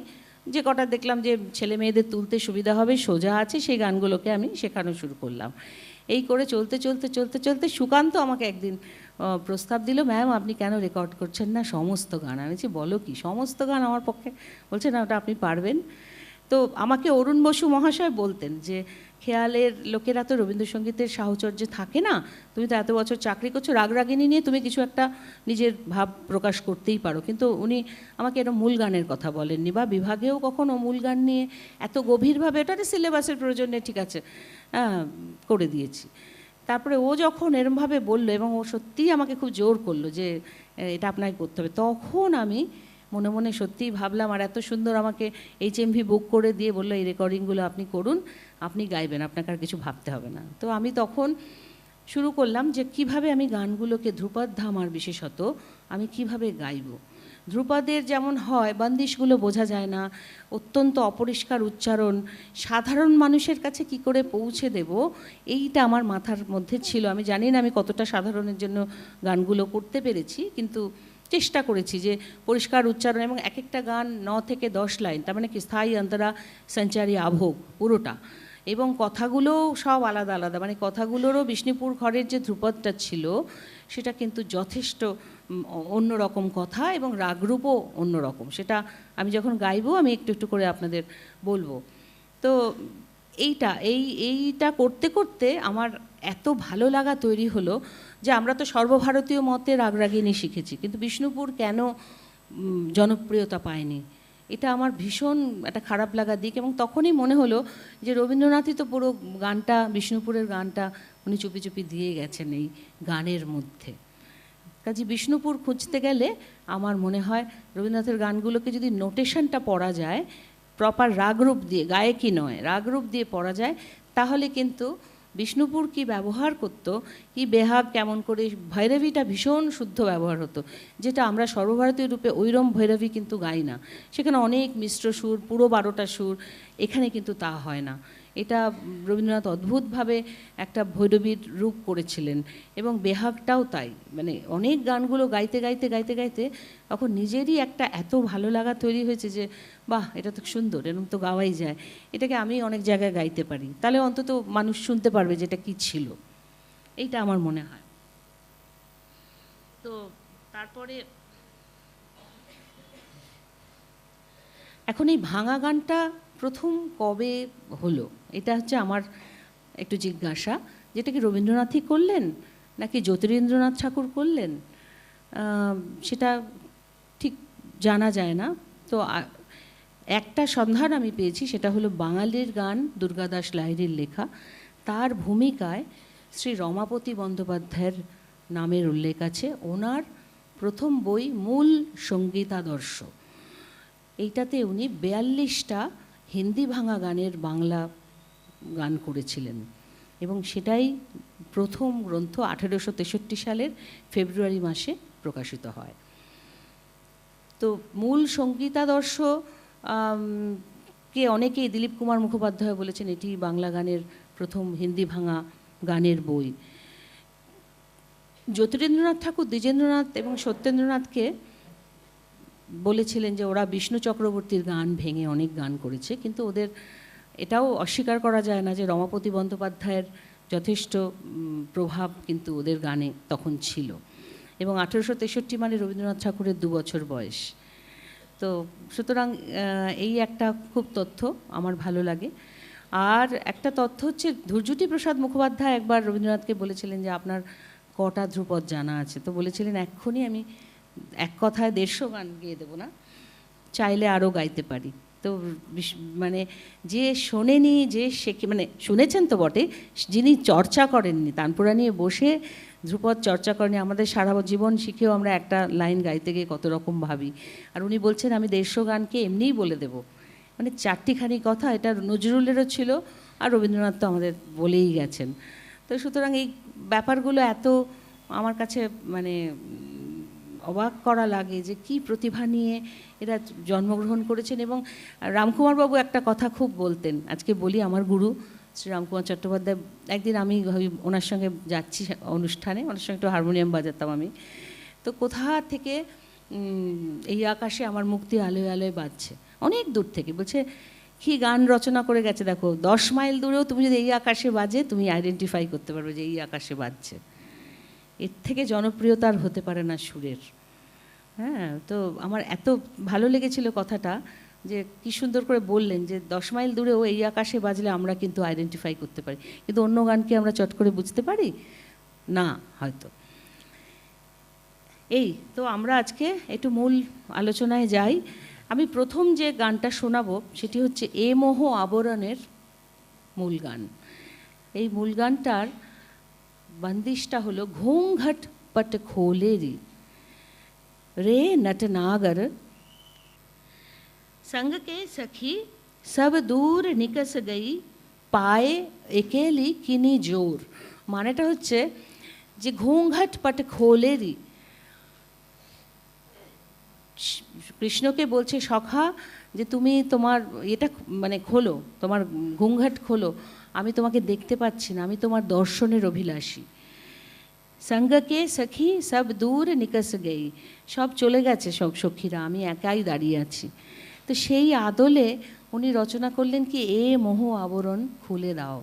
যে কটা দেখলাম যে ছেলে মেয়েদের তুলতে সুবিধা হবে, সোজা আছে, সেই গানগুলোকে আমি শেখানো শুরু করলাম। এই করে চলতে সুকান্ত আমাকে একদিন প্রস্তাব দিল, ম্যাম আপনি কেন রেকর্ড করছেন না সমস্ত গান। আমি বলছি বলো কি, সমস্ত গান আমার পক্ষে, বলছে না ওটা আপনি পারবেন। তো আমাকে অরুণ বসু মহাশয় বলতেন যে খেয়ালের লোকেরা তো রবীন্দ্রসঙ্গীতের সাহচর্যে থাকে না, তুমি তো এত বছর চাকরি করছো, রাগরাগিনী নিয়ে তুমি কিছু একটা নিজের ভাব প্রকাশ করতেই পারো। কিন্তু উনি আমাকে এরকম মূল গানের কথা বলেননি, বা বিভাগেও কখনো মূল গান নিয়ে এত গভীরভাবে, ওটাতে সিলেবাসের প্রয়োজন নেই, ঠিক আছে করে দিয়েছি। তারপরে ও যখন এরমভাবে বললো, এবং ও সত্যিই আমাকে খুব জোর করলো যে এটা আপনাকে করতে হবে, তখন আমি মনে মনে সত্যিই ভাবলাম, আর এত সুন্দর আমাকে HMV বুক করে দিয়ে বললো এই রেকর্ডিংগুলো আপনি করুন, আপনি গাইবেন, আপনাকে আর কিছু ভাবতে হবে না। তো আমি তখন শুরু করলাম যে কিভাবে আমি গানগুলোকে, ধ্রুপদ ধামার বিশেষত, আমি কিভাবে গাইব। ধ্রুপদের যেমন হয়, বান্দিশগুলো বোঝা যায় না, অত্যন্ত অপরিষ্কার উচ্চারণ, সাধারণ মানুষের কাছে কি করে পৌঁছে দেব, এইটা আমার মাথার মধ্যে ছিল। আমি জানি না আমি কতটা সাধারণের জন্য গানগুলো করতে পেরেছি, কিন্তু চেষ্টা করেছি যে পরিষ্কার উচ্চারণ, এবং এক একটা গান 9 থেকে 10 লাইন, তার মানে কি স্থায়ী অন্তরা সঞ্চারী আভোগ পুরোটা, এবং কথাগুলোও সব আলাদা আলাদা, মানে কথাগুলোরও বিষ্ণুপুর ঘরের যে ধ্রুপদটা ছিল সেটা কিন্তু যথেষ্ট অন্যরকম কথা, এবং রাগরূপও অন্যরকম। সেটা আমি যখন গাইবো আমি একটু করে আপনাদের বলবো। তো এইটা করতে করতে আমার এত ভালো লাগা তৈরি হলো যে আমরা তো সর্বভারতীয় মতে রাগরাগিনী শিখেছি, কিন্তু বিষ্ণুপুর কেন জনপ্রিয়তা পায়নি, এটা আমার ভীষণ একটা খারাপ লাগা দিক। এবং তখনই মনে হলো যে রবীন্দ্রনাথই তো পুরো গানটা, বিষ্ণুপুরের গানটা উনি চুপি চুপি দিয়ে গেছেন এই গানের মধ্যে। কাজে বিষ্ণুপুর খুঁজতে গেলে আমার মনে হয় রবীন্দ্রনাথের গানগুলোকে যদি নোটেশনটা পড়া যায়, প্রপার রাগরূপ দিয়ে, গায়কী নয় রাগরূপ দিয়ে পড়া যায়, তাহলে কিন্তু বিষ্ণুপুর কি ব্যবহার করত, কি বেহাগ কেমন করে, ভৈরবীটা ভীষণ শুদ্ধ ব্যবহার হতো, যেটা আমরা সর্বভারতীয় রূপে ওইরম ভৈরবী কিন্তু গাই না। সেখানে অনেক মিশ্র সুর, পুরো 12টা সুর, এখানে কিন্তু তা হয় না। এটা রবীন্দ্রনাথ অদ্ভুতভাবে একটা ভৈরবীর রূপ করেছিলেন, এবং বেহাগটাও তাই। মানে অনেক গানগুলো গাইতে গাইতে গাইতে গাইতে তখন নিজেরই একটা এত ভালো লাগা তৈরি হয়েছে যে বাহ, এটা তো সুন্দর, এরকম তো গাওয়াই যায়, এটাকে আমি অনেক জায়গায় গাইতে পারি, তাহলে অন্তত মানুষ শুনতে পারবে যে এটা কী ছিল। এইটা আমার মনে হয়। তো তারপরে এখন এই ভাঙা গানটা প্রথম কবে হলো, এটা হচ্ছে আমার একটু জিজ্ঞাসা। যেটা কি রবীন্দ্রনাথই করলেন নাকি জ্যোতিরিন্দ্রনাথ ঠাকুর করলেন, সেটা ঠিক জানা যায় না। তো একটা সন্ধান আমি পেয়েছি, সেটা হলো বাঙালির গান দুর্গাদাস লাহিড়ীর লেখা, তার ভূমিকায় শ্রী রমাপতি বন্দ্যোপাধ্যায়ের নামের উল্লেখ আছে। ওনার প্রথম বই মূল সঙ্গীতাদর্শ, এইটাতে উনি 42টা হিন্দি ভাঙা গানের বাংলা গান করেছিলেন, এবং সেটাই প্রথম গ্রন্থ 1863 সালের ফেব্রুয়ারি মাসে প্রকাশিত হয়। তো মূল সঙ্গীতাদর্শ কে অনেকেই, দিলীপ কুমার মুখোপাধ্যায় বলেছেন এটি বাংলা গানের প্রথম হিন্দি ভাঙা গানের বই। জ্যোতিরিন্দ্রনাথ ঠাকুর দ্বিজেন্দ্রনাথ এবং সত্যেন্দ্রনাথকে বলেছিলেন যে ওরা বিষ্ণু চক্রবর্তীর গান ভেঙে অনেক গান করেছে, কিন্তু ওদের এটাও অস্বীকার করা যায় না যে রমাপতি বন্দ্যোপাধ্যায়ের যথেষ্ট প্রভাব কিন্তু ওদের গানে তখন ছিল। এবং 1863 মানে রবীন্দ্রনাথ ঠাকুরের 2 বছর বয়স। তো সুতরাং এই একটা খুব তথ্য আমার ভালো লাগে। আর একটা তথ্য হচ্ছে ধূর্যটি প্রসাদ মুখোপাধ্যায় একবার রবীন্দ্রনাথকে বলেছিলেন যে আপনার কটা ধ্রুপদ জানা আছে, তো বলেছিলেন এক্ষুনি আমি এক কথায় 150 গান গেয়ে দেবো না, চাইলে আরও গাইতে পারি। তো মানে যে শোনেনি, যে মানে শুনেছেন তো বটে, যিনি চর্চা করেননি, তানপুরা নিয়ে বসে ধ্রুপদ চর্চা করেনি, আমাদের সারা জীবন শিখেও আমরা একটা লাইন গাইতে গিয়ে কত রকম ভাবি, আর উনি বলছেন আমি 150 গানকে এমনিই বলে দেব। মানে চারটিখানি কথা, এটা নজরুলেরও ছিল আর রবীন্দ্রনাথ তো আমাদের বলেই গেছেন। তো সুতরাং এই ব্যাপারগুলো এত আমার কাছে মানে অবাক করা লাগে যে কি প্রতিভা নিয়ে এরা জন্মগ্রহণ করেছেন। এবং রামকুমারবাবু একটা কথা খুব বলতেন, আজকে বলি, আমার গুরু শ্রী রামকুমার চট্টোপাধ্যায়, একদিন আমি ওনার সঙ্গে যাচ্ছি অনুষ্ঠানে, ওনার সঙ্গে একটু হারমোনিয়াম বাজাতাম আমি, তো কোথা থেকে এই আকাশে আমার মুক্তি আলোয় আলোয় বাজছে, অনেক দূর থেকে, বলছে কি গান রচনা করে গেছে দেখো, 10 মাইল দূরেও তুমি যদি এই আকাশে বাজে তুমি আইডেন্টিফাই করতে পারবে যে এই আকাশে বাজছে। এর থেকে জনপ্রিয়তার হতে পারে না সুরের। হ্যাঁ, তো আমার এত ভালো লেগেছিল কথাটা, যে কি সুন্দর করে বললেন যে 10 মাইল দূরেও এই আকাশে বাজলে আমরা কিন্তু আইডেন্টিফাই করতে পারি, কিন্তু অন্য গানকে আমরা চট করে বুঝতে পারি না হয়তো। এই তো আমরা আজকে একটু মূল আলোচনায় যাই। আমি প্রথম যে গানটা শোনাবো সেটি হচ্ছে এ মোহ আবরণের মূল গান। এই মূল গানটার বন্দিশটা হলো ঘूंघट पट खोले रे नटनागर, संग के सखी सब दूर निकस गई, पाए एकेली किनी जोर। মানেটা হচ্ছে যে ঘूंघट पट खोले री, কৃষ্ণকে বলছে সখা যে তুমি তোমার এটা মানে খোলো, তোমার ঘুংঘাট খোলো, আমি তোমাকে দেখতে পাচ্ছি না, আমি তোমার দর্শনের অভিলাষী। সঙ্গকে সখী সব দূর নিকস গেই, সব চলে গেছে সব সখীরা, আমি একাই দাঁড়িয়ে আছি। তো সেই আদলে উনি রচনা করলেন কি এ মোহ আবরণ খুলে দাও,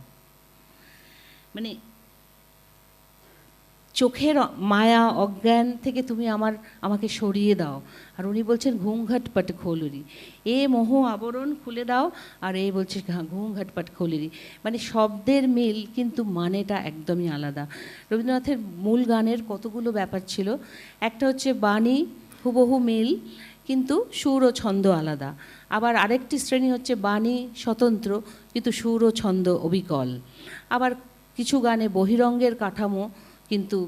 মানে চোখের মায়া অজ্ঞান থেকে তুমি আমাকে সরিয়ে দাও। আর উনি বলছেন ঘুংঘট পট খোলরি, এ মোহ আবরণ খুলে দাও, আর এ বলছে ঘুংঘট পট খোলরি, মানে শব্দের মিল কিন্তু মানেটা একদমই আলাদা। রবীন্দ্রনাথের মূল গানের কতগুলো ব্যাপার ছিল, একটা হচ্ছে বাণী হুবহু মিল কিন্তু সুর ও ছন্দ আলাদা, আবার আরেকটি শ্রেণী হচ্ছে বাণী স্বতন্ত্র কিন্তু সুর ও ছন্দ অবিকল, আবার কিছু গানে বহিরঙ্গের কাঠামো কিন্তু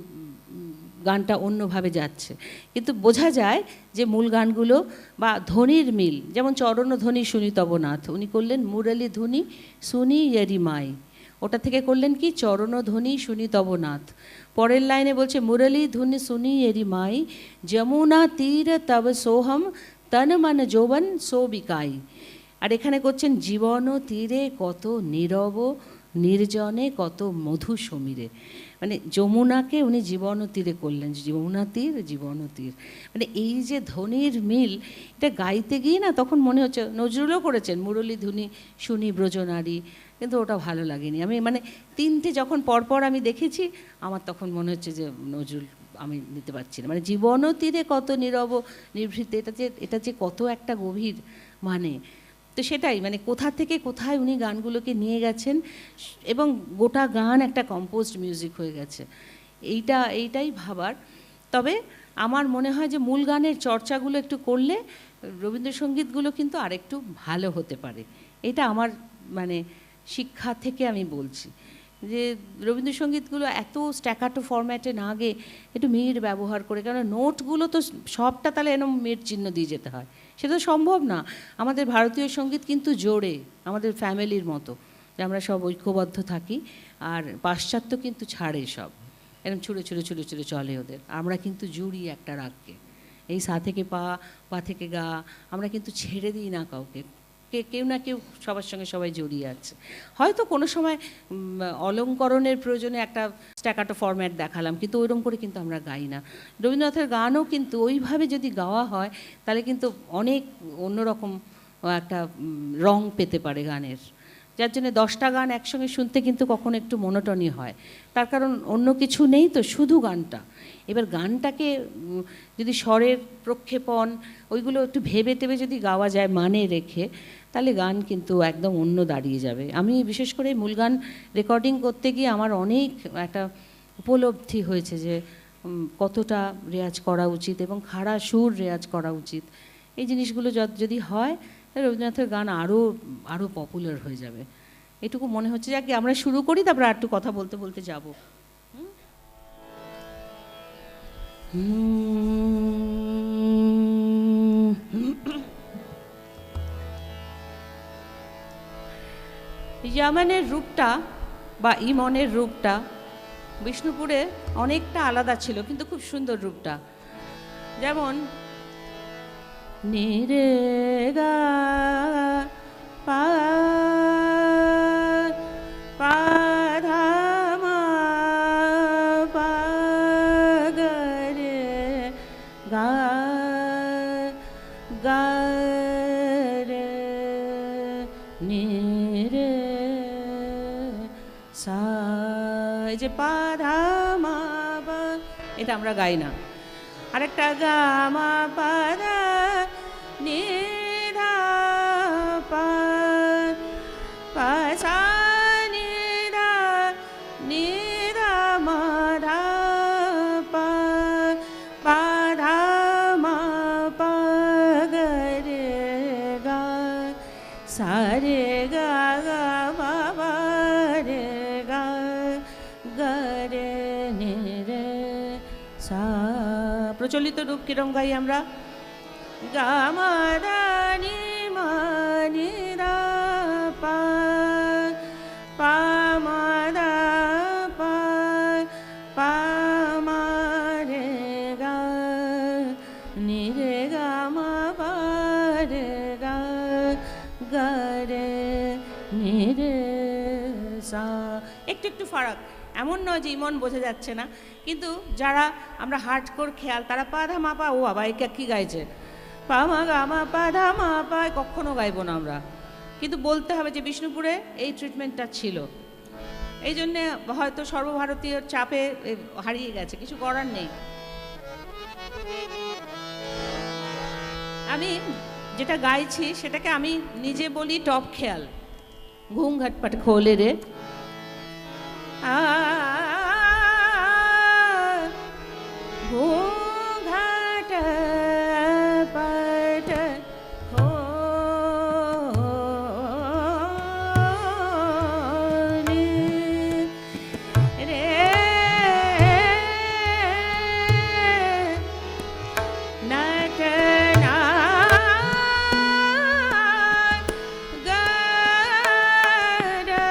গানটা অন্যভাবে যাচ্ছে, কিন্তু বোঝা যায় যে মূল গানগুলো বা ধ্বনির মিল, যেমন চরণ ধ্বনি শুনি তবনাথ, উনি করলেন মুরলী ধ্বনি শুনি ইয়ারি মাই, ওটা থেকে করলেন কি চরণ ধ্বনি শুনি তবনাথ। পরের লাইনে বলছে মুরলী ধ্বনি শুনি এরি মাই, যমুনা তীর তব সোহম তন মন যৌবন সো বিকাই, আর এখানে করছেন জীবন তীরে কত নীরব নির্জনে কত মধু সমীরে, মানে যমুনাকে উনি জীবন তীরে করলেন, যমুনা তীর জীবন তীর, মানে এই যে ধ্বনির মিল, এটা গাইতে গিয়ে না তখন মনে হচ্ছে, নজরুলও করেছেন মুরলী ধ্বনি শুনি ব্রজনারী, কিন্তু ওটা ভালো লাগেনি। আমি মানে তিনটে যখন পরপর আমি দেখেছি আমার তখন মনে হচ্ছে যে নজরুল আমি নিতে পারছি না, মানে জীবন তীরে কত নীরব নিভৃতে, এটা যে কত একটা গভীর মানে। তো সেটাই মানে কোথা থেকে কোথায় উনি গানগুলোকে নিয়ে গেছেন, এবং গোটা গান একটা কম্পোজড মিউজিক হয়ে গেছে, এইটাই ভাবার। তবে আমার মনে হয় যে মূল গানের চর্চাগুলো একটু করলে রবীন্দ্রসঙ্গীতগুলো কিন্তু আরেকটু ভালো হতে পারে। এটা আমার মানে শিক্ষা থেকে আমি বলছি যে রবীন্দ্রসঙ্গীতগুলো এত স্ট্যাকাটো ফরম্যাটে না গিয়ে একটু মিট ব্যবহার করে, কারণ নোটগুলো তো সবটা তাহলে এরকম মিট চিহ্ন দিয়ে যেতে হয়, সেটা সম্ভব না। আমাদের ভারতীয় সঙ্গীত কিন্তু জোরে, আমাদের ফ্যামিলির মতো যে আমরা সব ঐক্যবদ্ধ থাকি, আর পাশ্চাত্য কিন্তু ছাড়ে সব, এরকম ছুঁড়ে ছুঁড়ে ছুঁড়ে ছুঁড়ে চলে ওদের। আমরা কিন্তু জুড়ি একটা রাগকে, এই সা থেকে পা, পা থেকে গা, আমরা কিন্তু ছেড়ে দিই না কাউকে, কেউ না কেউ সবার সঙ্গে সবাই জড়িয়ে আছে। হয়তো কোনো সময় অলঙ্করণের প্রয়োজনে একটা স্ট্যাকাটো ফরম্যাট দেখালাম, কিন্তু ওইরকম করে কিন্তু আমরা গাই না। রবীন্দ্রনাথের গানও কিন্তু ওইভাবে যদি গাওয়া হয় তাহলে কিন্তু অনেক অন্যরকম একটা রং পেতে পারে গানের, যার জন্য 10টা গান একসঙ্গে শুনতে কিন্তু কখনো একটু মনোটনি হয়, তার কারণ অন্য কিছু নেই তো, শুধু গানটা। এবার গানটাকে যদি স্বরের প্রক্ষেপণ ওইগুলো একটু ভেবে টেবে যদি গাওয়া যায় মানে রেখে, তাহলে গান কিন্তু একদম অন্য দাঁড়িয়ে যাবে। আমি বিশেষ করে মূল গান রেকর্ডিং করতে গিয়ে আমার অনেক একটা উপলব্ধি হয়েছে যে কতটা রেয়াজ করা উচিত এবং খাড়া সুর রেয়াজ করা উচিত। এই জিনিসগুলো যদি হয় তাহলে রবীন্দ্রনাথের গান আরও পপুলার হয়ে যাবে, এটুকু মনে হচ্ছে। যাকে আমরা শুরু করি, তারপর আর একটু কথা বলতে বলতে যাব। ইয়ামানের রূপটা বা ইমনের রূপটা বিষ্ণুপুরে অনেকটা আলাদা ছিল, কিন্তু খুব সুন্দর রূপটা। যেমন নিরে গা পা পা ধা মা পা গা রে গা গা রে নি রে সা, এই যে পা ধা মা পা, এটা আমরা গাই না। আরেকটা গা মা পা ধা নি ধা পা পা সা নি ধা মা ধা পা পা ধা মা পা গা রে গা সা রে গা গা মা পা রে গা গা রে নি রে সা। প্রচলিত রূপ কিরম গাই আমরা? গা মা ধা নি মা নি ধা পা পা মা ধা পা পা মা রে গা নি রে গা মা পা রে গা গা রে নি রে সা। একটু একটু ফারাক, এমন নয় যে ইমন বোঝা যাচ্ছে না, কিন্তু যারা আমরা হার্ডকোর খেয়াল তারা পা ধা মা পা, ও বাবা এটা কী গাইছে, পা মা গা মা পা ধা মা পা, কখনো গাইবো না আমরা। কিন্তু বলতে হবে যে বিষ্ণুপুরে এই ট্রিটমেন্টটা ছিল, এই জন্যে হয়তো সর্বভারতীয় চাপে হারিয়ে গেছে, কিছু করার নেই। আমি যেটা গাইছি সেটাকে আমি নিজে বলি টপ খেয়াল। ঘুম ঘাটপাট খোলে রে ঘুম ঘাট পাট খোলে রে নট না গা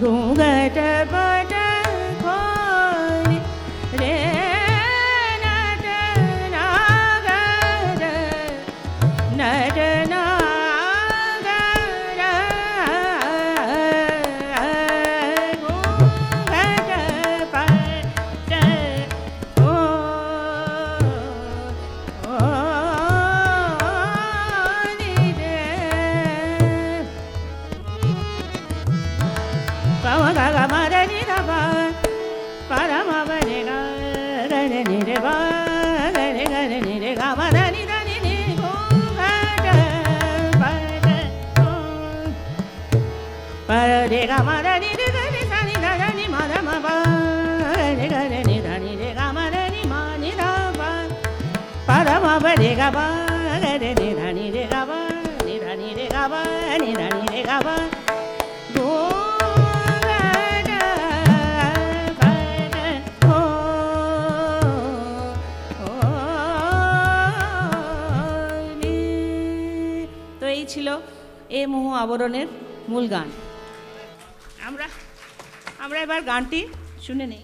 घूंघट पट खोली रे नट नागर नट नागर घूंघट पट खोली रे Pama gaga mare ni da ba, para ma ba ni ga ni re ba, ga ni re ga ma da ni go ga da ba da go. Para re ga ma da ni sa ni da ni ma da ma ba, ga ni re ga ma da ni da ba. Para ma ba re ga ba, ga ni re ga ba, ni re ga ba, ni re ga ba. তো এই ছিল এ মোহ আবরণের মূল গান। আমরা আমরা এবার গানটি শুনে নেই।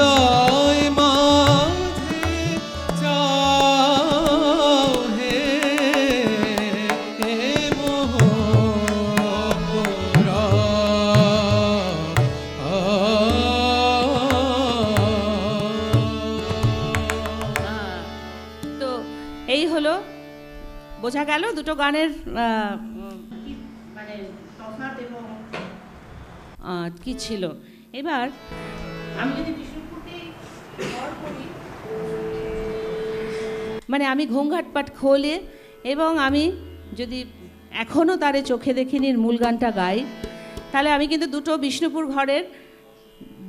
হৃদয় মাঝে চাও হে মোহরা। তো এই হলো, বোঝা গেল দুটো গানের মানে তফাৎ এবং কি ছিল। এবার আমি যদি বিষ্ণুপুরকেই গড় করি, মানে আমি ঘোংঘাট পাট খোলে এবং আমি যদি এখনও তারে চোখে দেখিনির মূল গানটা গাই, তাহলে আমি কিন্তু দুটো বিষ্ণুপুর ঘরের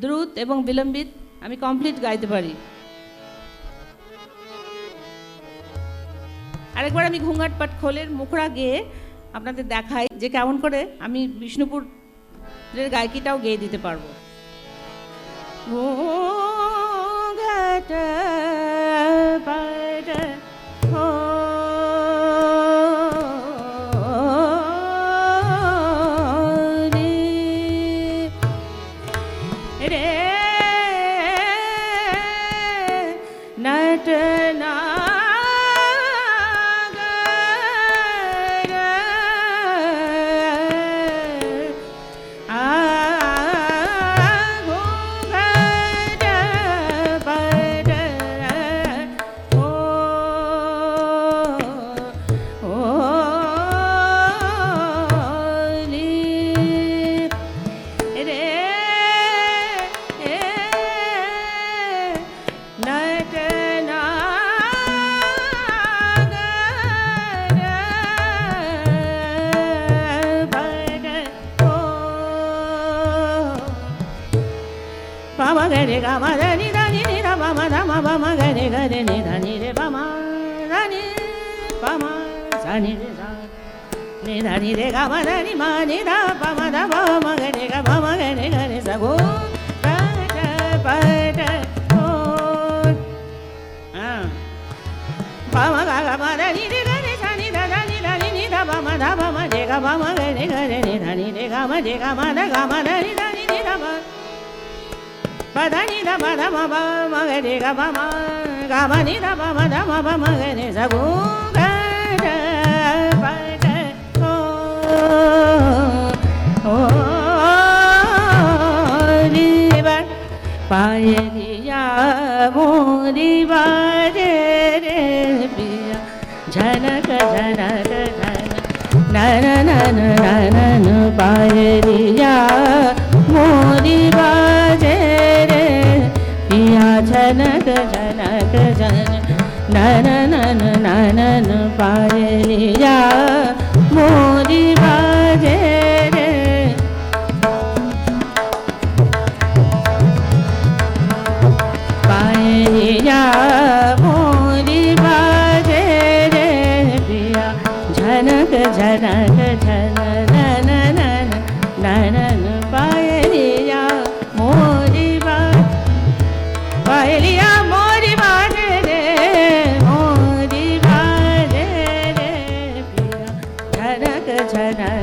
দ্রুত এবং বিলম্বিত আমি কমপ্লিট গাইতে পারি। আরেকবার আমি ঘোংঘাট পাট খোলের মুখড়া গেয়ে আপনাদের দেখাই যে কেমন করে আমি বিষ্ণুপুরের গায়কিটাও গেয়ে দিতে পারবো। ঘোংঘাট পাট খোলে রে নটনা Bama gare gama dani dani ni da bama dama bama gare gare ni dani re bama dani bama dani re da ni dani re gama dani ma ni da bama da bama gare ga bama gare gare sa go da da pa da o bama ga ga ma dani re gare sa ni da dani dani ni da bama re ga bama gare gare ni dani re gama da gama dani dani ni da ba Badani da ba da ma ba ma ga re ga ba ma ga ma ni da ba ma da ma ba ma ga re sa gu ga da ba da o ni ba pa ye ni ya mo ni ba re re piya janak janak na na na na na na pa ye ni ya mo ni ba जनक जनक जन नन नन नन पायलिया मोरी बाजे रे पायलिया मोरी बाजे रे पिया जनक जनक जन नन नन नन पायलिया मोरी पायलिया मोरी बाजे रे मोरी बाजे रे पिया झनक झनक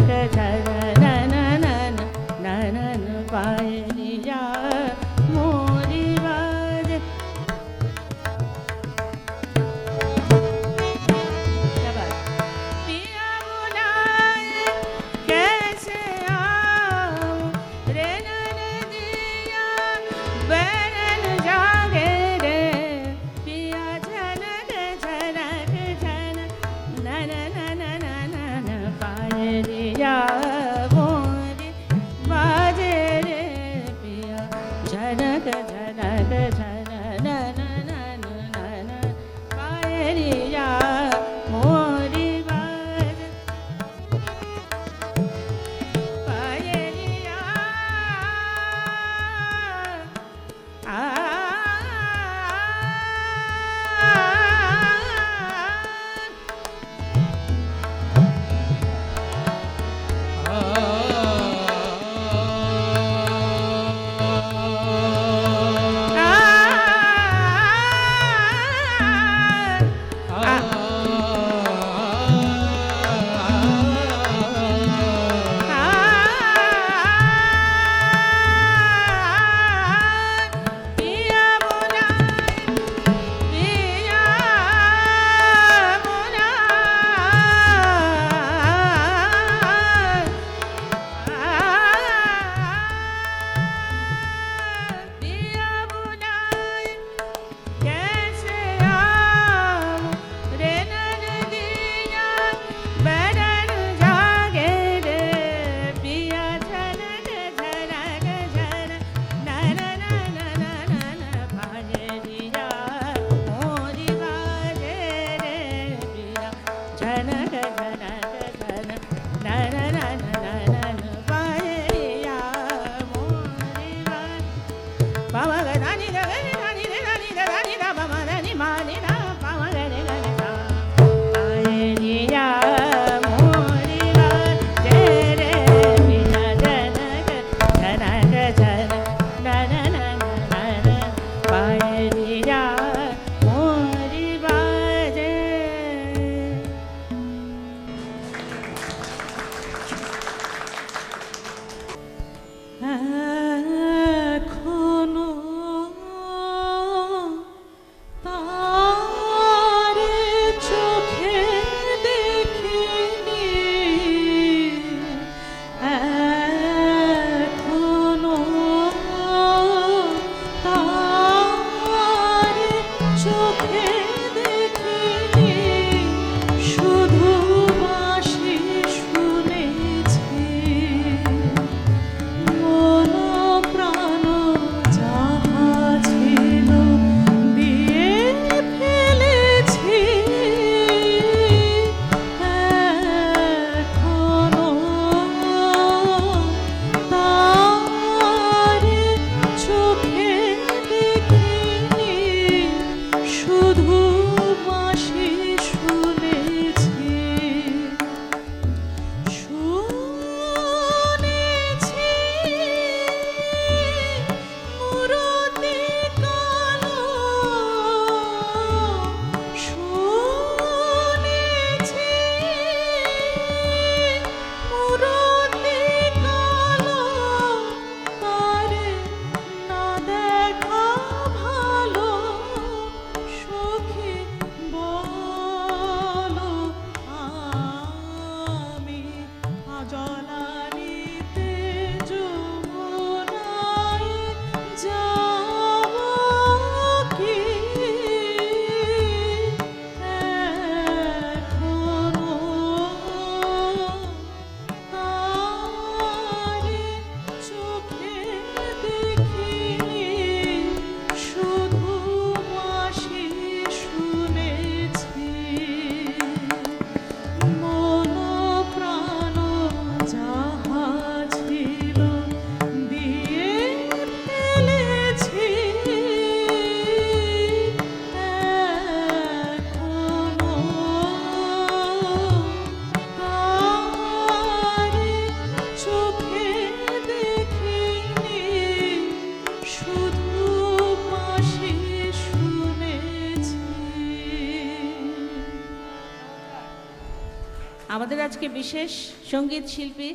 আমাদের আজকে বিশেষ সঙ্গীত শিল্পী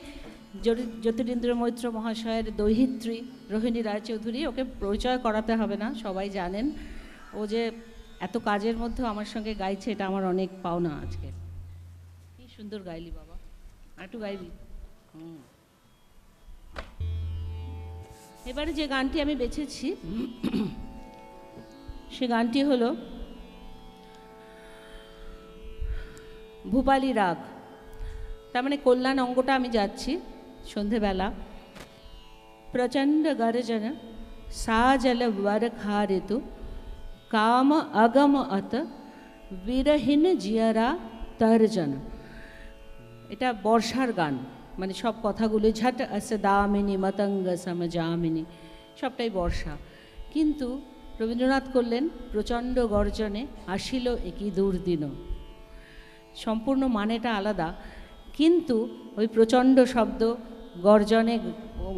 জ্যোতিরিন্দ্র মৈত্র মহাশয়ের দৈহিত্রী রোহিণী রায়চৌধুরী। ওকে পরিচয় করাতে হবে না, সবাই জানেন। ও যে এত কাজের মধ্যেও আমার সঙ্গে গাইছে, এটা আমার অনেক পাওনা আজকে। কি সুন্দর গাইলি বাবা, একটু গাইবি। এবারে যে গানটি আমি বেছেছি সে গানটি হলো ভূপালী রাগ। তার মানে কল্যাণ অঙ্গটা আমি যাচ্ছি সন্ধেবেলা। প্রচণ্ড গর্জন সাজল বরখা ঋতু কাম আগম অত বিরহীন জিয়ারা তর্জন। এটা বর্ষার গান, মানে সব কথাগুলো ঝট আস দামিনী মতঙ্গ সমজামিনী, সবটাই বর্ষা। কিন্তু রবীন্দ্রনাথ করলেন প্রচণ্ড গর্জনে আসিল একই দুর্দিন। সম্পূর্ণ মানেটা আলাদা, কিন্তু ওই প্রচণ্ড শব্দ গর্জনে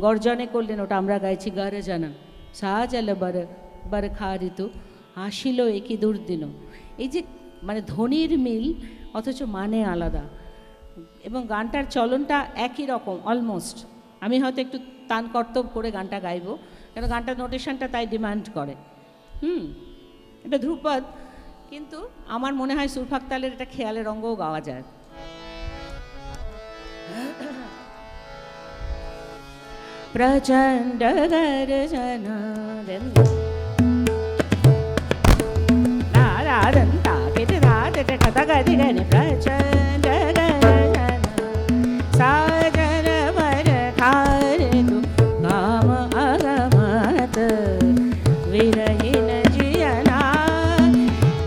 গর্জনে করলেন, ওটা আমরা গাইছি গরজনা সাজল বরখা ঋতু আসিল একই দুর্দিন। এই যে মানে ধ্বনির মিল অথচ মানে আলাদা, এবং গানটার চলনটা একই রকম অলমোস্ট। আমি হয়তো একটু তান কর্তব্য করে গানটা গাইবো, কেন গানটার নোটেশনটা তাই ডিমান্ড করে। এটা ধ্রুপদ, কিন্তু আমার মনে হয় সুরফাক তালের এটা খেয়ালের অঙ্গও গাওয়া যায়। প্রচণ্ড গর্জনা প্রচণ্ড গর্জনা সাজল বরখা ঋতু কাম আগমত বিরহীন জিয়না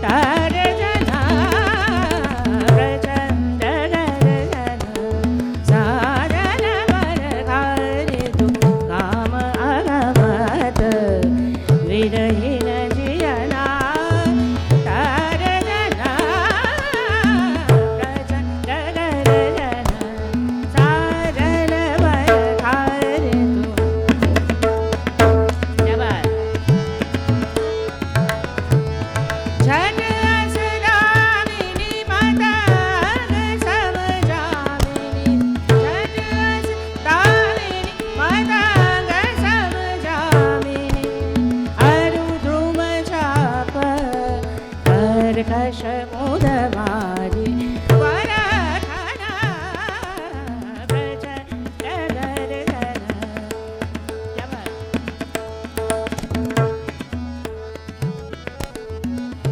তর্जना। প্রচণ্ড গর্জনা সাজল বরখা ঋতু কাম আগমত বিরহীন জিয়না তর্जना। প্রচণ্ড গর্জনা সাজল বরখা ঋতু। জবাব झट अस दामिनी मतंग समजामिनी, झट अस दामिनी मतंग समजामिनी। अरु ध्रुम चाप कर्कश मुदमारी वरखना प्रचण्ड गर्जना। जवाब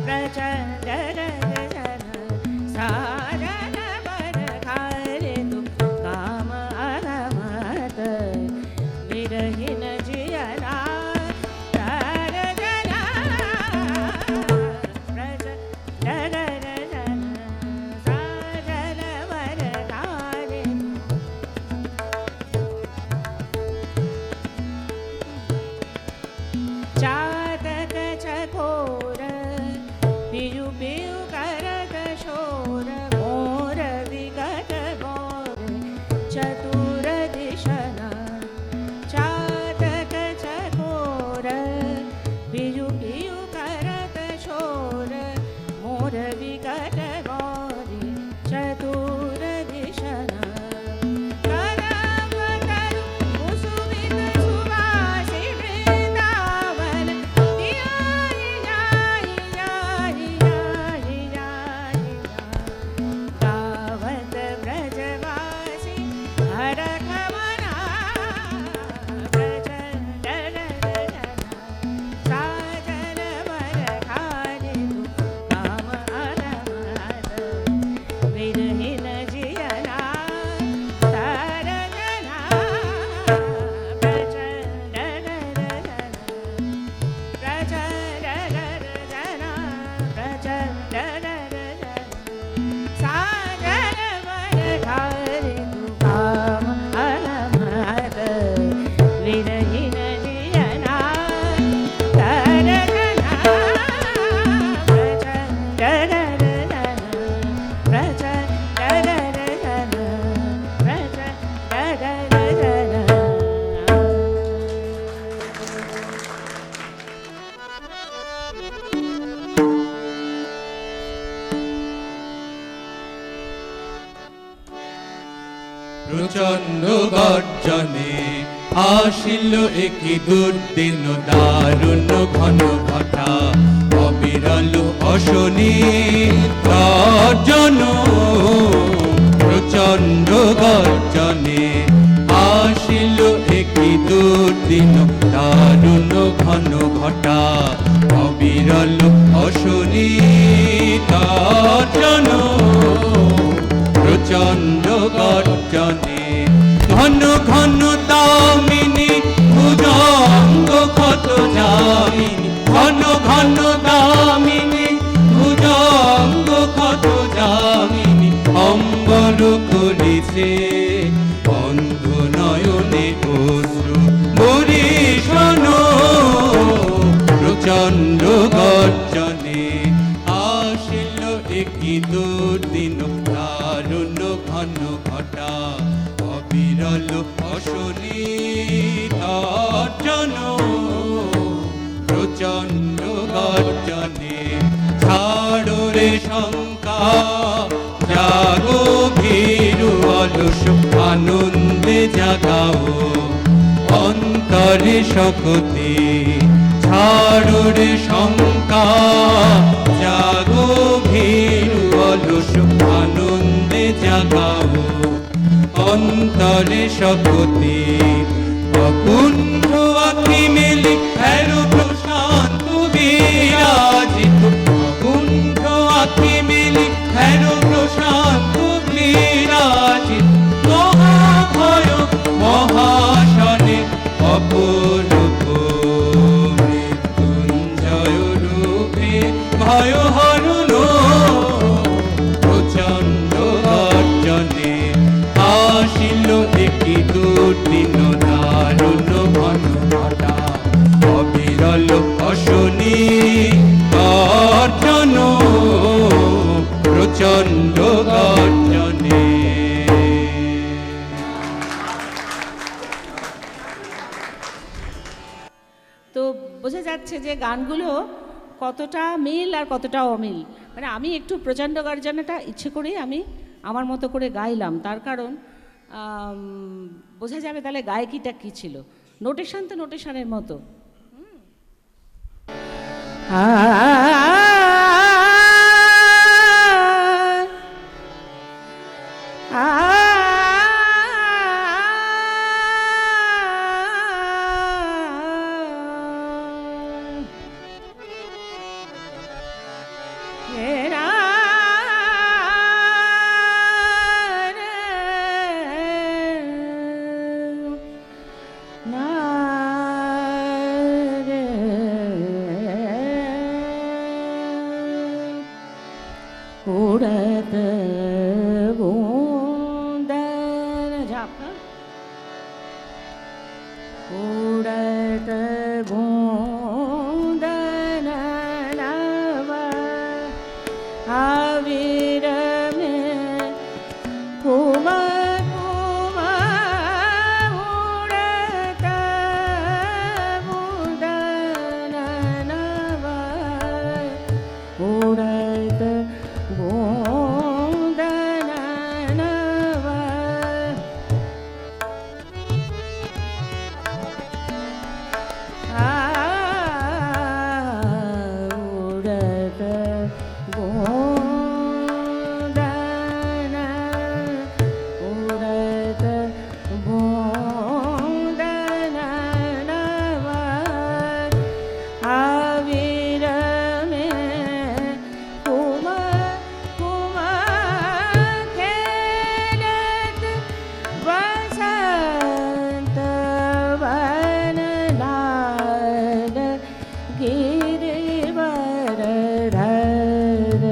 प्रचण्ड गर्जना साजल बरखा ऋतु काम আগমत বিরহীন জিয়না তর্जना। प्रचण्ड गर्जना साजल बरखा ऋतु। चातक चकोर पियु पियु करत शोर প্রচণ্ড গর্জনে আসিল একি দুর্দিন দারুণ ঘন ঘটা অবিরল অশনি গর্জন প্রচণ্ড গর্জনে আসিল একি দুর্দিন দারুণ ঘন ঘটা অবিরল অশনি গর্জন প্রচণ্ড গর্জনে ঘন ঘন দামিনী ভুজঙ্গ ক্ষত যামিনী ঘন ঘন দামিনী ভুজঙ্গ ক্ষত যামিনী অম্বর করিছে বন্ধ নয়নে অশ্রু বরিশন প্রচণ্ড গর্জনে আসিল একি দুর্দিন দারুণ ঘন ঘটা অবিরল অশনি গর্জন প্রচণ্ড গর্জনে ছাড়ো রে শঙ্কা জাগো ভীরু অলস আনন্দে জাগাও অন্তরে শক্তি ছাড়ো রে শঙ্কা জাগো ভীরু অলস আনন্দে জাগাও অন্তরে শক্তি অকুণ্ঠ আখি মেলে হেরো প্রশান্ত বিরাজিত অকুণ্ঠ আখি মেলে হেরো প্রশান্ত বিরাজিত মহাভয় মহাশনে অপরূপ মৃত্যুঞ্জয় রূপে ভয় হরণ প্রচণ্ড গর্জনে আসিল একি দুর্দিন দারুণ ঘন ঘটা অবিরল অশনি গর্জন প্রচণ্ড গর্জনে। তো বোঝা যাচ্ছে যে গানগুলো কতটা মিল আর কতটা অমিল। মানে আমি একটু প্রচণ্ড গর্জনাটা ইচ্ছে করেই আমি আমার মতো করে গাইলাম, তার কারণ বোঝা যাবে তাহলে গায়কিটা কী ছিল। নোটেশন তো নোটেশনের মতো। उड़त बूंदन झापना उड़त बूंदन नव आविर में कुम कुम उड़त बूंदन नव उड़त गिरिवर धर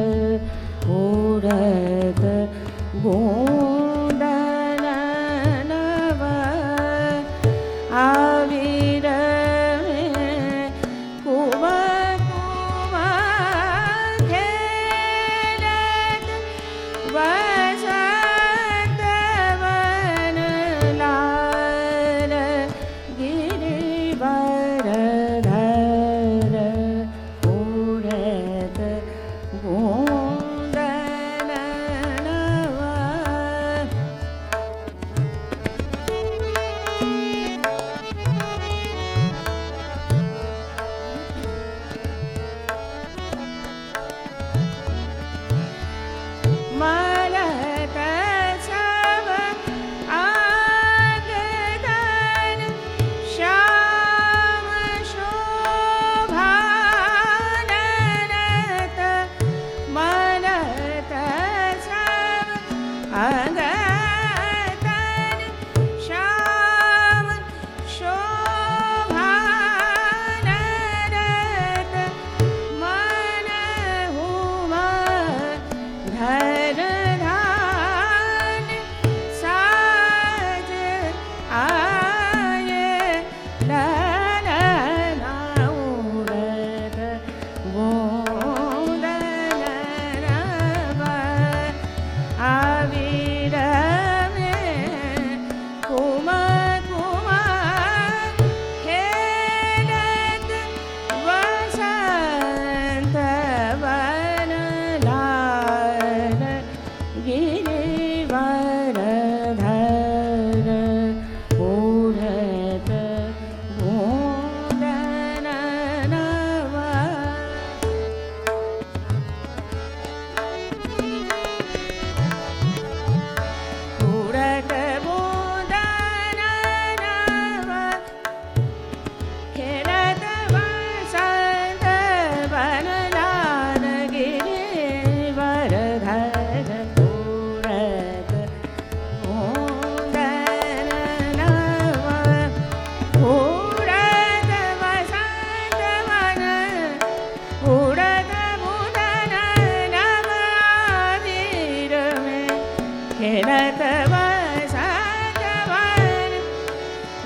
खेलत बसत वन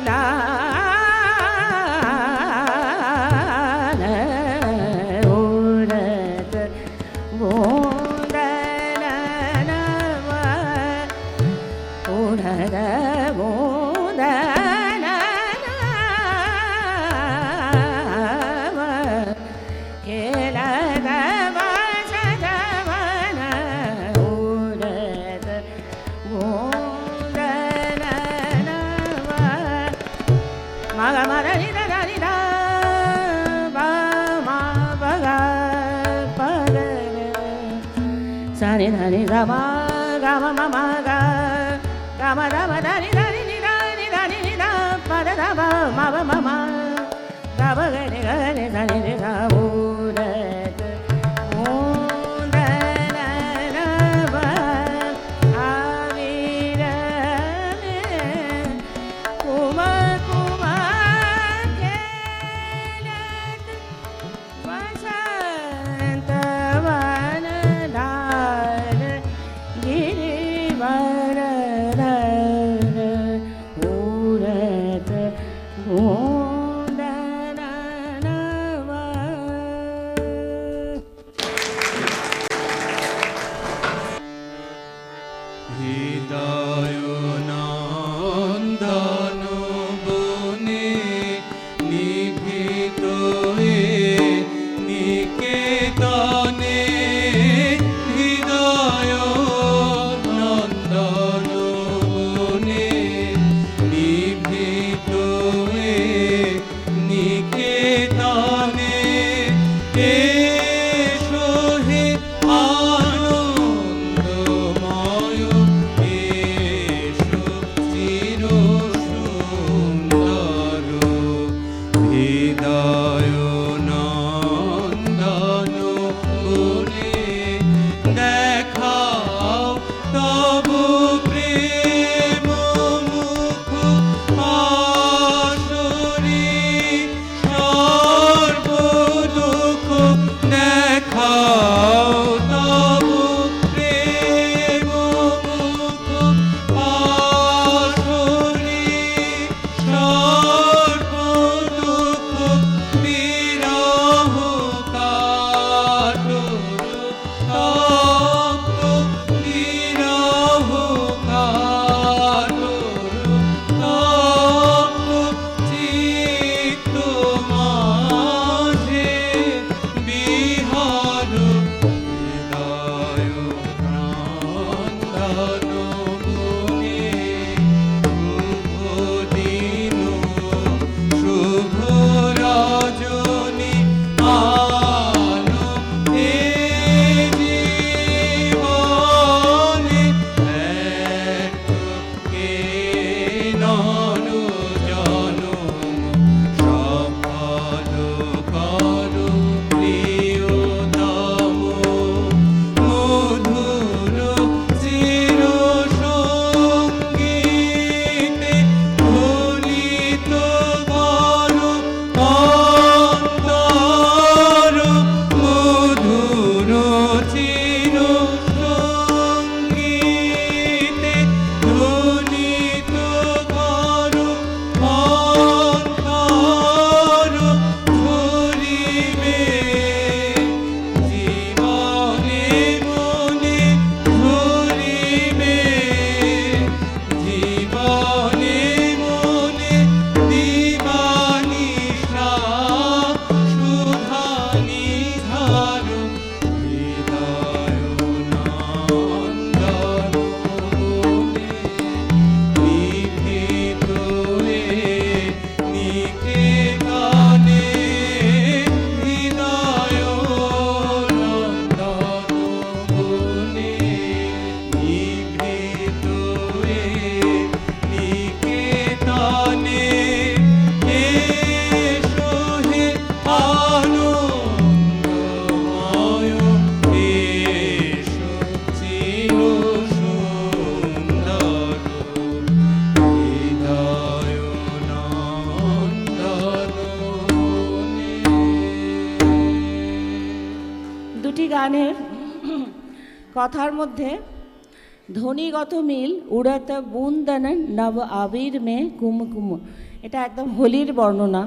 लाल उड़त बूंदन नव उड़त बूंदन नव खेलत बसत वन उड़त बूंदन नव मग मर नि द नि द ब म ब ग प ग सा नि ध नि द म ग म म म ग ग म द म द नि द नि द नि द नि द प द द ब म ब म म ग ब ग नि ग नि ध नि द उड़त बूंदन नव आविर में कुम कुम खेलत बसंत वन लाल गिरिवर उड़त बूंदन नव হৃদয় নন্দন বনে নিভৃত নিকেতনে হৃদয় নন্দন বনে নিভৃত নিকেতনে এসো হে আনন্দময় এসো চির সুন্দর হৃদয় নন্দন বনে দেখাও তব প্রেম মুখ আসরি সর্ব দুঃখ দেখাও তব প্রেম মুখ আসরি সর্ব দুঃখ বিরহ কাটুর তপ্ত বিরহ কাটুর তপ্ত চিত্ত মাঝে বিহার হৃদয় নন্দন বনে শুভ দিন শুভ রজনী আলো এ জীবনে কে নন জনম সফল করো প্রিয়তম মধুর চির সঙ্গীতে ধ্বনিত করো অন্তর মধুর চির সঙ্গীতে ধ্বনিত করো অন্তর ঝরিবে জীবনে মনে ঝরিবে জীবনে মনে দিবানিশা সুধানি ধার হৃদয় নন্দন বনে নিভৃত নিকেতনে হৃদয় নন্দন বনে নিভৃত নিকেতনে এসো হে আনন্দময় এসো চির সুন্দর হৃদয় নন্দন বনে। দুটি গানের কথার মধ্যে ধ্বনিগত মিল উড়াত বুন্দন নব আবির মে কুমকুম। এটা একদম হোলির বর্ণনা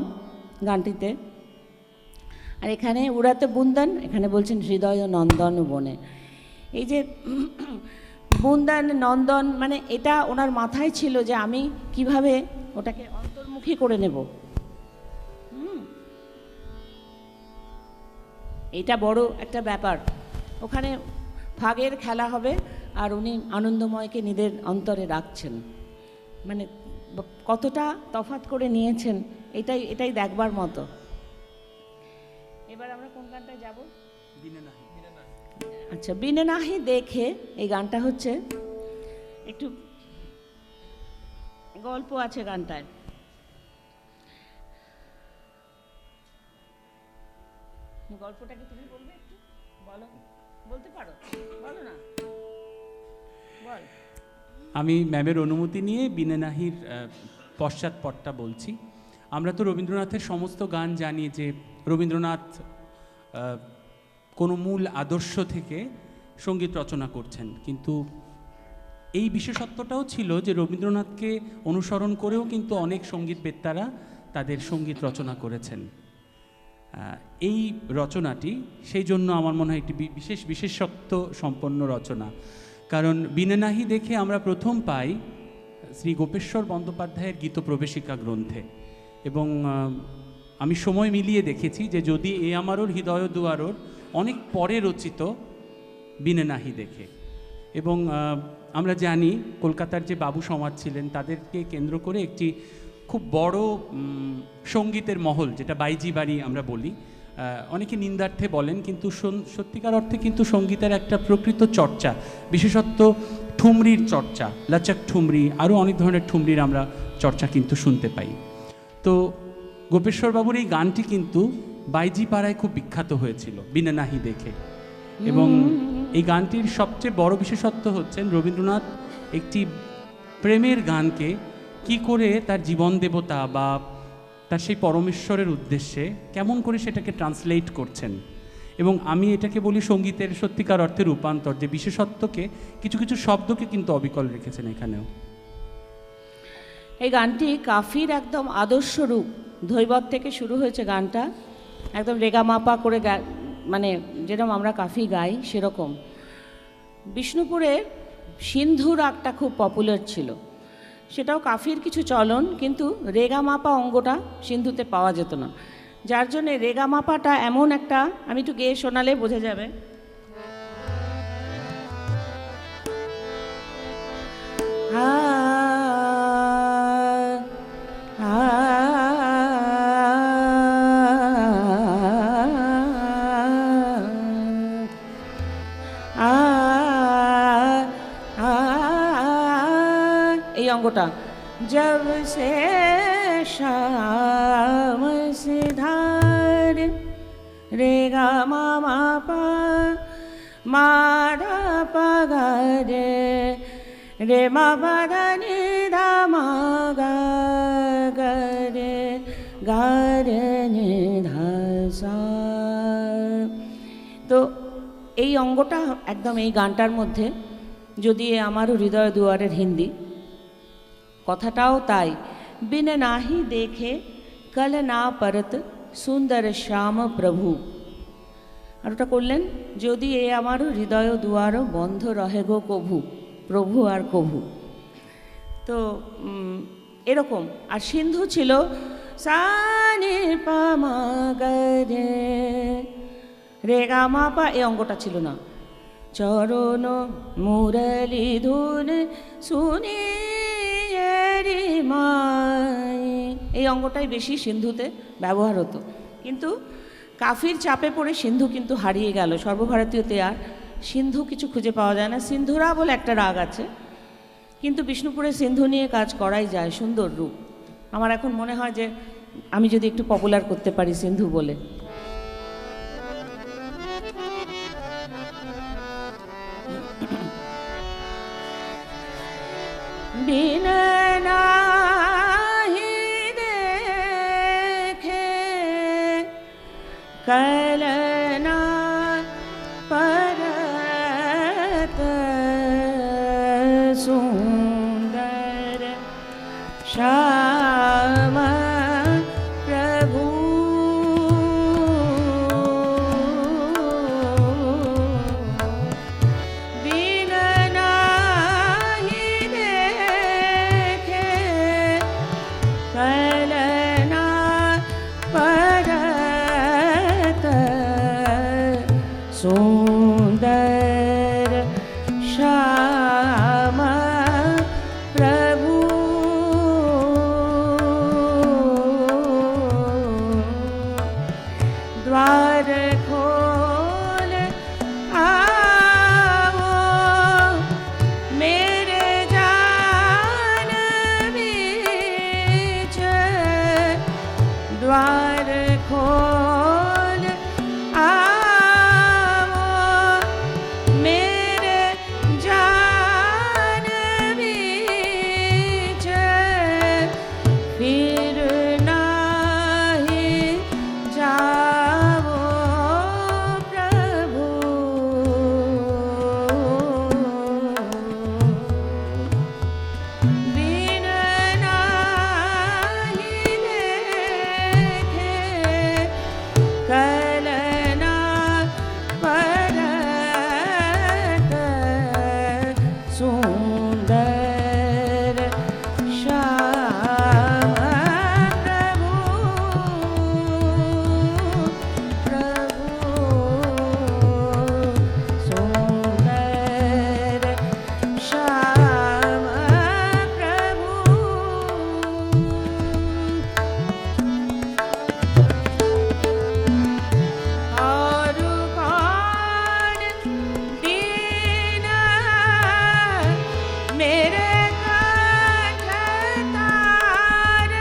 গানটিতে। আর এখানে উড়াতে বুন্দন, এখানে বলছেন হৃদয় নন্দন বনে। এই যে বুন্দন নন্দন, মানে এটা ওনার মাথায় ছিল যে আমি কিভাবে ওটাকে অন্তর্মুখী করে নেব। এটা বড় একটা ব্যাপার। ওখানে ভাগের খেলা হবে আর উনি আনন্দময়কে নিজের অন্তরে রাখছেন। মানে কতটা তফাৎ করে নিয়েছেন, এটাই দেখবার মতো। এবার আমরা কোন গানটায় যাব? আচ্ছা, বিনে নাহি দেখে এই গানটা হচ্ছে একটু গল্প আছে গানটায়। গল্পটা কি তুমি বলবে? একটু বলো, বলতে পারো, বলো না, বল। আমি ম্যামের অনুমতি নিয়ে বিনে নাহির পশ্চাৎপটটা বলছি। আমরা তো রবীন্দ্রনাথের সমস্ত গান জানি যে রবীন্দ্রনাথ কোনো মূল আদর্শ থেকে সঙ্গীত রচনা করছেন, কিন্তু এই বিশেষত্বটাও ছিল যে রবীন্দ্রনাথকে অনুসরণ করেও কিন্তু অনেক সঙ্গীতবেত্তারা তাদের সঙ্গীত রচনা করেছেন। এই রচনাটি সেই জন্য আমার মনে হয় একটি বিশেষত্ব সম্পন্ন রচনা। কারণ বিনে নাহি দেখে আমরা প্রথম পাই শ্রী গোপেশ্বর বন্দ্যোপাধ্যায়ের গীত প্রবেশিকা গ্রন্থে, এবং আমি সময় মিলিয়ে দেখেছি যে যদি এ আমারোর হৃদয় দুয়ারোর অনেক পরে রচিত বিনে নাহি দেখে। এবং আমরা জানি কলকাতার যে বাবু সমাজ ছিলেন তাদেরকে কেন্দ্র করে একটি খুব বড় সঙ্গীতের মহল, যেটা বাইজি বাড়ি আমরা বলি, অনেকে নিন্দার্থে বলেন, কিন্তু সত্যিকার অর্থে কিন্তু সঙ্গীতের একটা প্রকৃত চর্চা, বিশেষত ঠুমরির চর্চা, লাচক ঠুমরি, আরও অনেক ধরনের ঠুমরির আমরা চর্চা কিন্তু শুনতে পাই। তো গোপেশ্বরবাবুর এই গানটি কিন্তু বাইজি পাড়ায় খুব বিখ্যাত হয়েছিল বিনে নাহি দেখে। এবং এই গানটির সবচেয়ে বড় বিশেষত্ব হচ্ছেন রবীন্দ্রনাথ একটি প্রেমের গানকে কি করে তার জীবন দেবতা বা তার সেই পরমেশ্বরের উদ্দেশ্যে কেমন করে সেটাকে ট্রান্সলেট করছেন। এবং আমি এটাকে বলি সঙ্গীতের সত্যিকার অর্থে রূপান্তর, যে বিশেষত্বকে কিছু কিছু শব্দকে কিন্তু অবিকল রেখেছেন এখানেও। এই গানটি কাফির একদম আদর্শ রূপ। ধৈবত থেকে শুরু হয়েছে গানটা, একদম রেগামাপা করে মানে যেরকম আমরা কাফি গাই সেরকম। বিষ্ণুপুরে সিন্ধু রাগটা খুব পপুলার ছিল, সেটাও কাফির কিছু চলন, কিন্তু রেগামাপা অঙ্গটা সিন্ধুতে পাওয়া যেত না, যার জন্যে রেগামাপাটা এমন একটা, আমি একটু গেয়ে শোনালে বোঝা যাবে। এই অঙ্গটা জব সে শাম সিধার রে গা মা মা পা মা ধা পা গা রে মা পা ধা নি ধা মা গা গা রে নি ধা সা। তো এই অঙ্গটা একদম এই গানটার মধ্যে, যদি আমারও হৃদয় দুয়ারের হিন্দি, কথাটাও তাই। বিন নাহি দেখে কল না পরত সুন্দর শ্যাম প্রভু। আর ওটা করলেন, যদি এ আমারও হৃদয় দুয়ার বন্ধ রহে গো কভু, প্রভু আর কভু। তো এরকম। আর সিন্ধু ছিল সানি পা মা গা রে গা মা পা, এই অঙ্গটা ছিল না। চরণ মুরলি ধুন শুনি এই অঙ্গটাই বেশি সিন্ধুতে ব্যবহার হতো, কিন্তু কাফির চাপে পড়ে সিন্ধু কিন্তু হারিয়ে গেল। সর্বভারতীয়তে আর সিন্ধু কিছু খুঁজে পাওয়া যায় না। সিন্ধুরা বলে একটা রাগ আছে, কিন্তু বিষ্ণুপুরে সিন্ধু নিয়ে কাজ করাই যায়, সুন্দর রূপ। আমার এখন মনে হয় যে আমি যদি একটু পপুলার করতে পারি সিন্ধু বলে। बिन नाहि देखे कल ना परत सुंदर श्याम प्रभु बिन नाही देखे कलना परत सुंदर श्याम प्रभु द्वार खोल आओ मेरे जान बीच द्वार खोल आओ मेरे जान बीच फिर नाही जाओ प्रभु बिन नाही देखे कलना परत सुंदर श्याम प्रभु सुंदर श्याम प्रभु और कौन दीन मेरे कंठ तार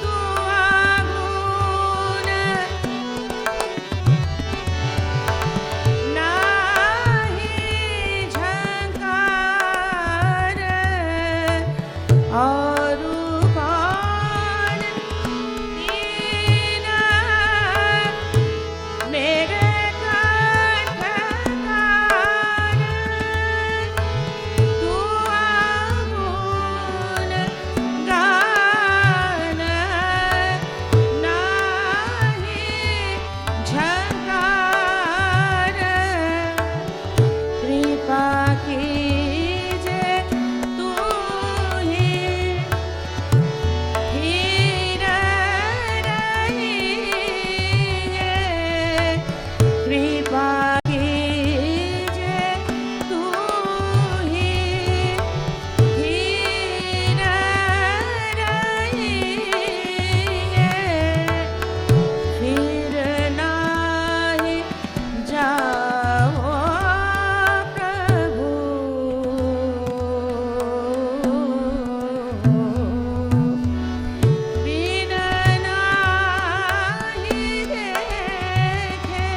तू आगुन नाही झंकार और कौन दीन मेरे कंठ तार तू आगुन गान नाही झंकार कृपा कीजे तू ही हीर रहिए कृपा कीजे तू ही हीर रहिए फिर नाही जाओ प्रभु बिन नाही देखे